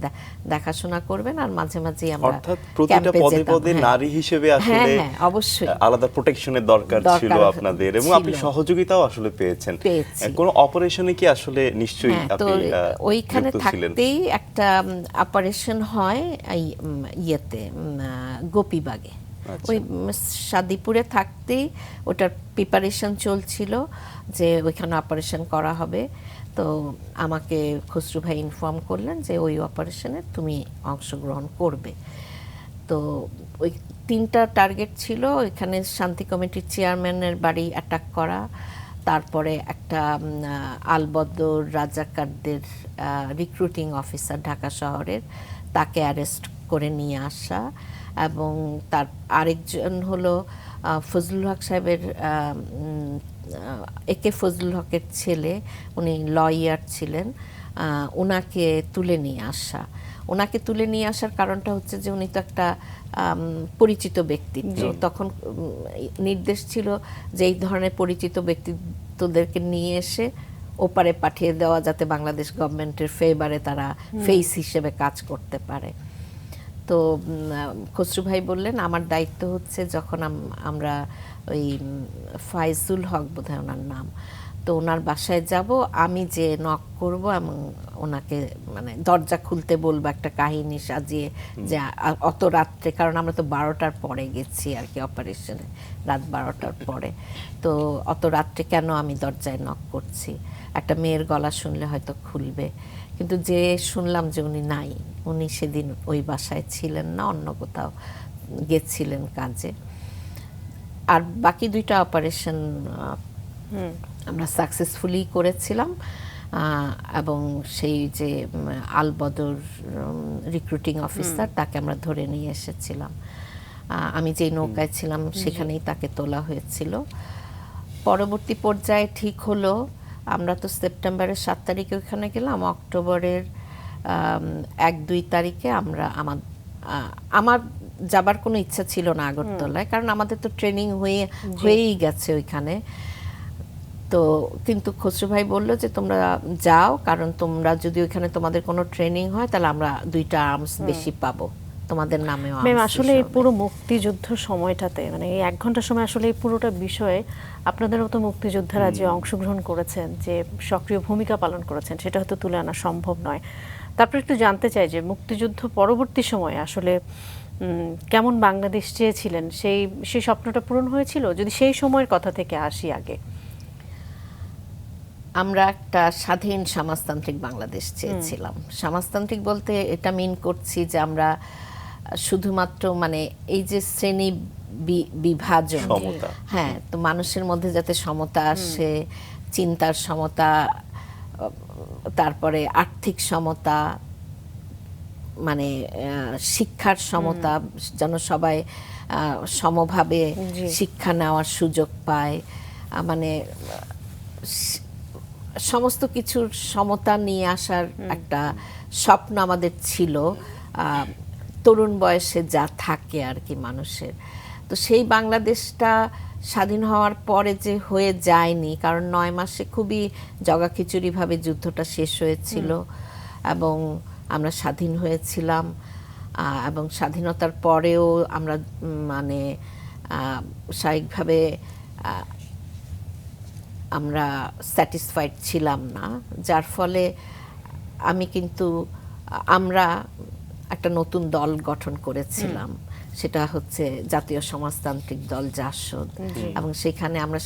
দেখাশোনা করবেন, আর মাঝে মাঝে আমরা অর্থাৎ প্রতিটা পদে পদে নারী হিসেবে আসলে অবশ্যই আলাদা প্রোটেকশনের দরকার ছিল আপনাদের, এবং আপনি সহযোগিতাও আসলে পেয়েছেন। কোন অপারেশনে কি আসলে নিশ্চয়ই আপনি ওইখানে থাকতেই একটা অপারেশন হয় ইয়েতে গোপীবাগে। ওই সাদিপুরে থাকতেই ওটার প্রিপারেশন চলছিল যে ওইখানে অপারেশন করা হবে। তো আমাকে খসরু ভাই ইনফর্ম করলেন যে ওই অপারেশনে তুমি অংশগ্রহণ করবে। তো ওই 3টা টার্গেট ছিল, এখানে শান্তি কমিটির চেয়ারম্যানের বাড়ি অ্যাটাক করা, তারপরে একটা আলবদর রাজাকারদের রিক্রুটিং অফিসার ঢাকা শহরের, তাকে অ্যারেস্ট করে নিয়ে আসা, এবং তার আরেকজন হলো ফজলুল হক সাহেবের একে ফজলুল হকের ছেলে, উনি লয়ার ছিলেন, ওনাকে তুলে নিয়ে আসা। ওনাকে তুলে নিয়ে আসার কারণটা হচ্ছে যে উনি তো একটা পরিচিত ব্যক্তিত্ব, তখন নির্দেশ ছিল যে এই ধরনের পরিচিত ব্যক্তিত্বদেরকে নিয়ে এসে ওপারে পাঠিয়ে দেওয়া, যাতে বাংলাদেশ গভর্নমেন্টের ফেভারে তারা ফেস হিসেবে কাজ করতে পারে। তো খসরু ভাই বললেন আমার দায়িত্ব হচ্ছে, যখন আমরা ওই ফাইজুল হক বোধহয় ওনার নাম, তো ওনার বাসায় যাব, আমি যে নক করব এবং ওনাকে মানে দরজা খুলতে বলবো একটা কাহিনী সাজিয়ে, যে অত রাত্রে, কারণ আমরা তো 12টার পরে গেছি আর কি অপারেশনে, রাত 12টার পরে, তো অত রাত্রে কেন আমি দরজায় নক করছি, একটা মেয়ের গলা শুনলে হয়তো খুলবে। কিন্তু যে শুনলাম যে উনি নাই, উনি সেদিন ওই বাসায় ছিলেন না, অন্য কোথাও গেছিলেন কাজে। আর বাকি 2টা অপারেশন আমরা সাকসেসফুলি করেছিলাম, এবং সেই যে আলবদর রিক্রুটিং অফিসার, তাকে আমরা ধরে নিয়ে এসেছিলাম। আমি যেই নৌকায় ছিলাম সেখানেই তাকে তোলা হয়েছিল। পরবর্তী পর্যায়ে ঠিক হলো, আমরা তো সেপ্টেম্বরের 7 তারিখে ওখানে গেলাম, অক্টোবরের 1-2 তারিখে আমার যাবার কোনো ইচ্ছা ছিল না আগরতলায়, কারণ আমাদের তো ট্রেনিং হয়েই গেছে ওইখানে। তো কিন্তু খসরু ভাই বললো যে তোমরা যাও, কারণ তোমরা যদি ওইখানে তোমাদের কোনো ট্রেনিং হয় তাহলে আমরা 2টা আর্মস বেশি পাবো, তোমাদের নামেও। ম্যাম আসলে এই পুরো মুক্তিযুদ্ধ সময়টাতে, মানে এই 1 ঘন্টা সময় আসলে এই পুরোটা বিষয়ে আপনাদের মতো মুক্তিযোদ্ধারা যে অংশগ্রহণ করেছেন, যে সক্রিয় ভূমিকা পালন করেছেন, সেটা হয়তো তুলে আনা সম্ভব নয়। তারপর একটু জানতে চাই যে মুক্তিযুদ্ধ পরবর্তী সময়ে আসলে কেমন বাংলাদেশ চেয়েছিলেন, সেই স্বপ্নটা পূরণ হয়েছিল? যদি সেই সময়ের কথা থেকে আসি আগে। আমরা একটা স্বাধীন সমাজতান্ত্রিক বাংলাদেশ চেয়েছিলাম। সমাজতান্ত্রিক বলতে এটা মিন করছি যে আমরা শুধুমাত্র মানে এই যে শ্রেণী বিভাজন, হ্যাঁ, তো মানুষের মধ্যে যাতে সমতা আসে, চিন্তার সমতা, তারপরে আর্থিক সমতা, মানে শিক্ষার সমতা, যেন সবাই সমভাবে শিক্ষা নেওয়ার সুযোগ পায়, মানে সমস্ত কিছুর সমতা নিয়ে আসার একটা স্বপ্ন আমাদের ছিল, তরুণ বয়সে যা থাকে আর কি মানুষের। তো সেই বাংলাদেশটা স্বাধীন হওয়ার পরে যে হয়ে যায়নি, কারণ 9 মাসে খুবই জগাখিচুড়িভাবে যুদ্ধটা শেষ হয়েছিল, এবং আমরা স্বাধীন হয়েছিলাম, এবং স্বাধীনতার পরেও আমরা মানে স্বাভাবিকভাবে আমরা স্যাটিসফাইড ছিলাম না, যার ফলে আমরা একটা নতুন দল গঠন করেছিলাম, সেটা হচ্ছে জাতীয় সমাজতান্ত্রিক দল জাসদ। এবং সেখানে আমরা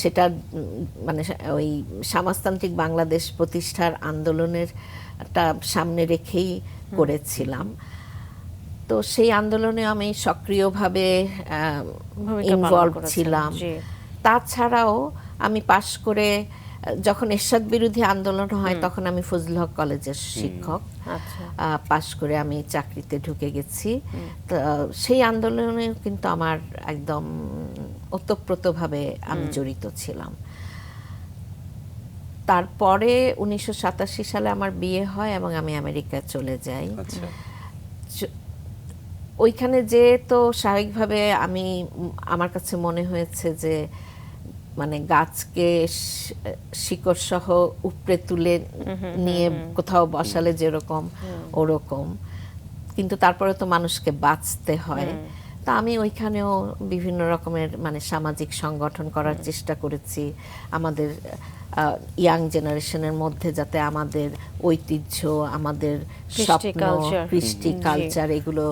সেটা মানে ওই সমাজতান্ত্রিক বাংলাদেশ প্রতিষ্ঠার আন্দোলনের সামনে রেখেই করেছিলাম। তো সেই আন্দোলনে আমি সক্রিয়ভাবে ইনভলভ ছিলাম। তাছাড়াও আমি পাশ করে, যখন এরশাদ বিরোধী আন্দোলন হয় তখন আমি ফজলুল হক কলেজের শিক্ষক, পাশ করে আমি চাকরিতে ঢুকে গেছি। তো সেই আন্দোলনে কিন্তু আমার একদম ওতপ্রোতভাবে আমি জড়িত ছিলাম। তারপরে 1987 সালে আমার বিয়ে হয় এবং আমি আমেরিকা চলে যাই। ওইখানে যে তো স্বাভাবিকভাবে আমার কাছে মনে হয়েছে যে মানে গাছকে শিকড় সহ উপড়ে তুলে নিয়ে কোথাও বসালে যেরকম ওরকম, কিন্তু তারপরে তো মানুষকে বাঁচতে হয়। তা আমি ওইখানেও বিভিন্ন রকমের মানে সামাজিক সংগঠন করার চেষ্টা করেছি, আমাদের ইয়াং জেনারেশনের মধ্যে যাতে আমাদের ঐতিহ্য, আমাদের স্বপ্ন, কৃষ্টি কালচার, এগুলো।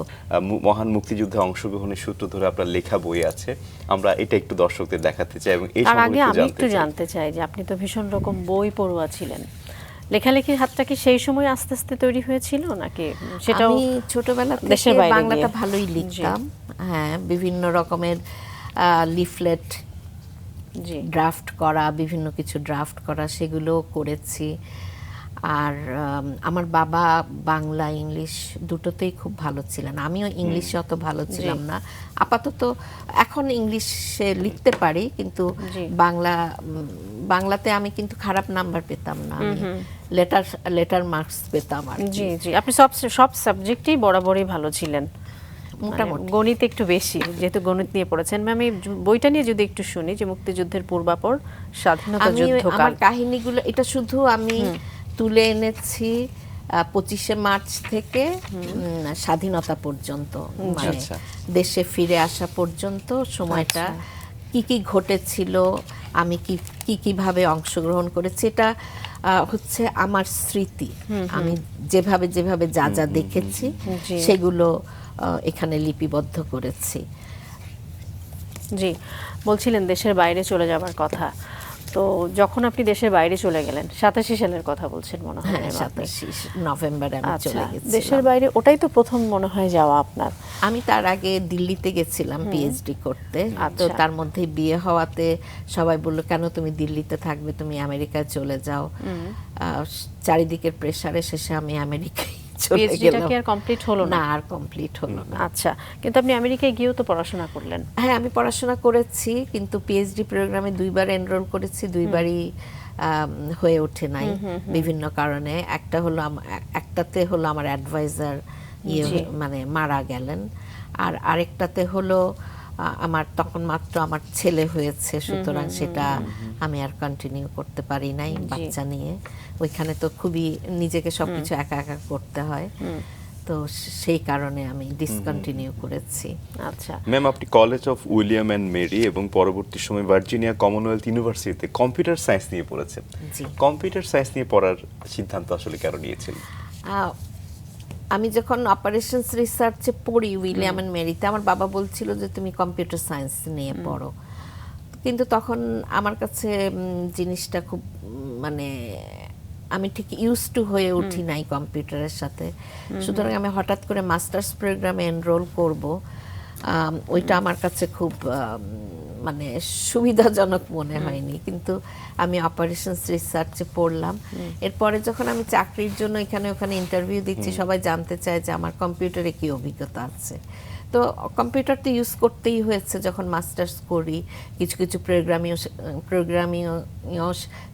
মহান মুক্তিযুদ্ধে অংশগ্রহণের সূত্র ধরে আপনার লেখা বই আছে, আমরা এটা একটু দর্শকদের দেখাতে চাই। এবং তার আগে আমি একটু জানতে চাই যে আপনি তো ভীষণ রকম বই পড়ুয়া ছিলেন, লেখালেখির হাতটা কি সেই সময় আস্তে আস্তে তৈরি হয়েছিল নাকি সেটাও? আমি ছোটবেলা থেকে বাংলাটা ভালোই লিখতাম। হ্যাঁ, বিভিন্ন রকমের লিফলেট ড্রাফট করা, বিভিন্ন কিছু ড্রাফট করা, সেগুলো করেছি। আর আমার বাবা বাংলা ইংলিশ দুটোতেই খুব ভালো ছিলেন, আমিও ইংলিশে অত ভালো ছিলাম না। আপাতত এখন ইংলিশে লিখতে পারি, কিন্তু বাংলাতে আমি কিন্তু খারাপ নাম্বার পেতাম না, আমি লেটার মার্কস পেতাম আর কি। জি জি, আপনি সব সাবজেক্টেই বরাবরই ভালো ছিলেন, মোটামুটি গণিত একটু বেশি, যেহেতু গণিত নিয়ে পড়েছেন। ম্যাম, এই বইটা নিয়ে যদি একটু শুনি, যে মুক্তিযুদ্ধের পূর্বাপর স্বাধীনতা যুদ্ধকাল, আমার কাহিনীগুলো এটা শুধু আমি তুলে এনেছি 25শে মার্চ থেকে স্বাধীনতা পর্যন্ত, মানে দেশে ফিরে আসা পর্যন্ত সময়টা কি কি ঘটেছিল, আমি কিভাবে অংশগ্রহণ করেছি, এটা হচ্ছে আমার স্মৃতি। আমি যেভাবে যা যা দেখেছি সেগুলো এখানে লিপিবদ্ধ করেছি। জি, বলছিলেন দেশের বাইরে চলে যাবার কথা, তো যখন আপনি দেশের বাইরে চলে গেলেন 87 সালের কথা বলছেন মনে হয়। 87 নভেম্বরে আমি চলে গেছি দেশের বাইরে। ওটাই তো প্রথম মনে হয় যাওয়া আপনার? আমি তার আগে দিল্লিতে গেছিলাম পিএইচডি করতে। তো তার মধ্যে বিয়ে হওয়াতে সবাই বলল, কেন তুমি দিল্লিতে থাকবে, তুমি আমেরিকায় চলে যাও। চারিদিকের প্রেসারে শেষে আমি আমেরিকায় চলে গেলাম। কি আর কমপ্লিট হলো না? আর কমপ্লিট হলো না। আচ্ছা, কিন্তু আপনি আমেরিকায় গিয়েও তো পড়াশোনা করলেন। হ্যাঁ, আমি পড়াশোনা করেছি, কিন্তু পিএইচডি প্রোগ্রামে 2বার এনরোল করেছি, 2বারই হয়ে ওঠে নাই বিভিন্ন কারণে। একটাতে হলো আমার অ্যাডভাইজার মানে মারা গেলেন, আর আরেকটাতে হলো আমার তখন মাত্র আমার ছেলে হয়েছে, সুতরাং সেটা আমি আর কন্টিনিউ করতে পারি নাই বাচ্চা নিয়ে। ওইখানে তো খুবই নিজেকে সবকিছু একা একা করতে হয়, তো সেই কারণে আমি ডিসকন্টিনিউ করেছি। আচ্ছা ম্যাম, আপনি college of William and Mary এবং পরবর্তী সময় ভার্জিনিয়া কমনওয়েলথ ইউনিভার্সিটিতে কম্পিউটার সায়েন্স নিয়ে পড়েছেন। কম্পিউটার সায়েন্স নিয়ে পড়ার সিদ্ধান্ত আসলে কেন নিয়েছিলেন? আমি যখন অপারেশনস রিসার্চে পড়ি উইলিয়াম অ্যান্ড মেরিতে, আমার বাবা বলছিল যে তুমি কম্পিউটার সায়েন্স নিয়ে পড়ো, কিন্তু তখন আমার কাছে জিনিসটা খুব মানে আমি ঠিক ইউজ টু হয়ে উঠি নাই কম্পিউটারের সাথে। সুতরাং আমি হঠাৎ করে মাস্টার্স প্রোগ্রামে এনরোল করব, ওইটা আমার কাছে খুব মানে সুবিধাজনক মনে হয়নি, কিন্তু আমি অপারেশনস রিসার্চে পড়লাম। এরপরে যখন আমি চাকরির জন্য এখানে ওখানে ইন্টারভিউ দিচ্ছি, সবাই জানতে চায় যে আমার কম্পিউটারে কি অভিজ্ঞতা আছে। তো কম্পিউটার তো ইউজ করতেই হয়েছে, যখন মাস্টার্স করি কিছু কিছু প্রোগ্রামিংও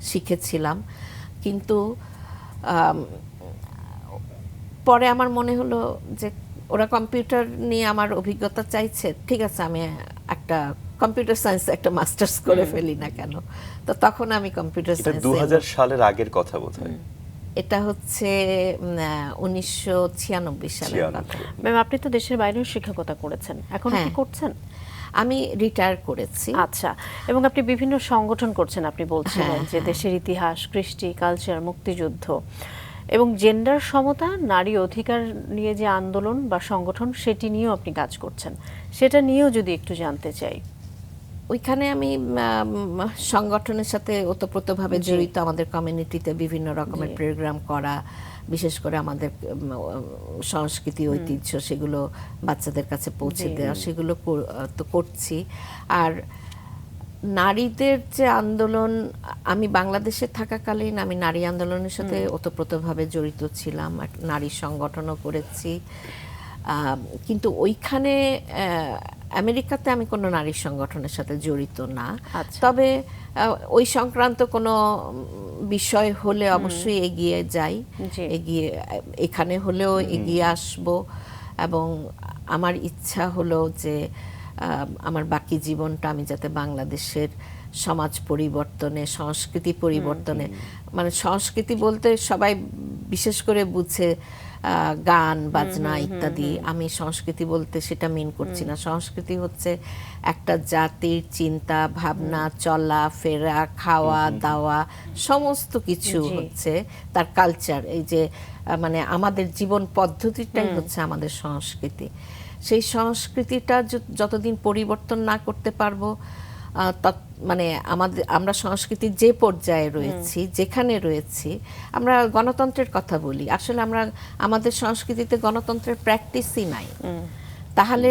শিখেছিলাম। কিন্তু পরে আমার মনে হলো যে ওরা কম্পিউটার নিয়ে আমার অভিজ্ঞতা চাইছে, ঠিক আছে আমি একটা কম্পিউটার সায়েন্স একটা মাস্টার্স করে ফেলি না কেন। তো তখন আমি কম্পিউটার সায়েন্স। 2000 সালের আগের কথা বোধহয়। এটা হচ্ছে 1996 সালের কথা। ম্যাম, আপনি তো দেশের বাইরেও শিক্ষকতা করেছেন, এখন কি হ্যাঁ। করছেন? আমি রিটায়ার করেছি। আচ্ছা, এবং আপনি বিভিন্ন সংগঠন করছেন, আপনি বলছিলেন যে দেশের ইতিহাস, কৃষ্টি, কালচার, মুক্তিযুদ্ধ এবং জেন্ডার সমতা, নারী অধিকার নিয়ে যে আন্দোলন বা সংগঠন, সেটি নিয়েও আপনি কাজ করছেন। সেটা নিয়েও যদি একটু জানতে চাই। ওইখানে আমি সংগঠনের সাথে ওতপ্রোতভাবে জড়িত। আমাদের কমিউনিটিতে বিভিন্ন রকমের প্রোগ্রাম করা, বিশেষ করে আমাদের সংস্কৃতি ঐতিহ্য সেগুলো বাচ্চাদের কাছে পৌঁছে দেওয়া, সেগুলো তো করছি। আর নারীদের যে আন্দোলন, আমি বাংলাদেশে থাকাকালীন আমি নারী আন্দোলনের সাথে ওতপ্রোতভাবে জড়িত ছিলাম, নারী সংগঠনও করেছি। কিন্তু ওইখানে আমেরিকাতে আমি কোনো নারী সংগঠনের সাথে জড়িত না। তবে ওই সংক্রান্ত কোনো বিষয় হলে অবশ্যই এগিয়ে যাই, এগিয়ে এখানে হলেও এগিয়ে আসব। এবং আমার ইচ্ছা হলো যে আমার বাকি জীবনটা আমি যাতে বাংলাদেশের সমাজ পরিবর্তনে, সংস্কৃতি পরিবর্তনে, মানে সংস্কৃতি বলতে সবাই বিশেষ করে বুঝে গান বাজনা ইত্যাদি। আমি সংস্কৃতি বলতে সেটা মিন করছি না। সংস্কৃতি হচ্ছে একটা জাতির চিন্তা ভাবনা, চলা ফেরা, খাওয়া দাওয়া, সমস্ত কিছু হচ্ছে তার কালচার। এই যে মানে আমাদের জীবন পদ্ধতিটাই হচ্ছে আমাদের সংস্কৃতি। সেই সংস্কৃতিটা যতদিন পরিবর্তন না করতে পারবো, মানে আমরা সংস্কৃতির যে পর্যায়ে রয়েছি, যেখানে রয়েছি, আমরা গণতন্ত্রের কথা বলি, আসলে আমরা আমাদের সংস্কৃতিতে গণতন্ত্রের প্র্যাকটিসই নাই। তাহলে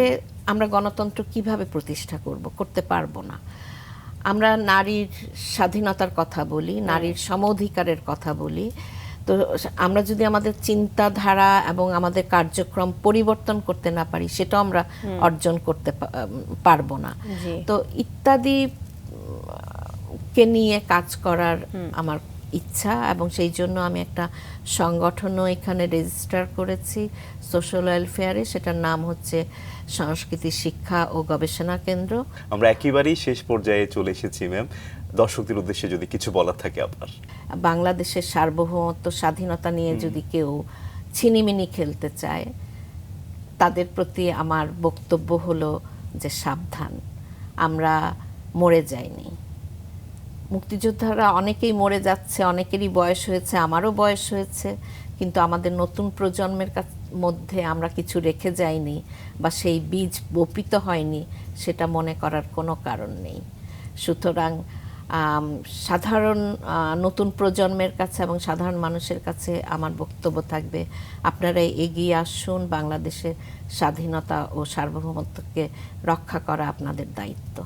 আমরা গণতন্ত্র কিভাবে প্রতিষ্ঠা করতে পারবো না। আমরা নারীর স্বাধীনতার কথা বলি, নারীর সমঅধিকারের কথা বলি, তো আমরা যদি আমাদের চিন্তাধারা এবং আমাদের কার্যক্রম পরিবর্তন করতে না পারি, সেটাও আমরা অর্জন করতে পারবো না। তো ইত্যাদি কে নিয়ে কাজ করার আমার ইচ্ছা, এবং সেই জন্য আমি একটা সংগঠনও এখানে রেজিস্টার করেছি সোশ্যাল ওয়েলফেয়ারে। সেটার নাম হচ্ছে সংস্কৃতি শিক্ষা ও গবেষণা কেন্দ্র। আমরা একেবারেই শেষ পর্যায়ে চলে এসেছি ম্যাম, দর্শকদের উদ্দেশ্যে যদি কিছু বলার থাকে আপনার। বাংলাদেশের সার্বভৌমত্ব স্বাধীনতা নিয়ে যদি কেউ ছিনিমিনি খেলতে চায়, তাদের প্রতি আমার বক্তব্য হলো যে সাবধান, আমরা মরে যাইনি। মুক্তিযোদ্ধারা অনেকেই মরে যাচ্ছে, অনেকেরই বয়স হয়েছে, আমারও বয়স হয়েছে, কিন্তু আমাদের নতুন প্রজন্মের মধ্যে আমরা কিছু রেখে যাইনি বা সেই বীজ বপিত হয়নি, সেটা মনে করার কোনো কারণ নেই। সুতরাং সাধারণ নতুন প্রজন্মের কাছে এবং সাধারণ মানুষের কাছে আমার বক্তব্য থাকবে, আপনারা এগিয়ে আসুন, বাংলাদেশের স্বাধীনতা ও সার্বভৌমত্বকে রক্ষা করা আপনাদের দায়িত্ব।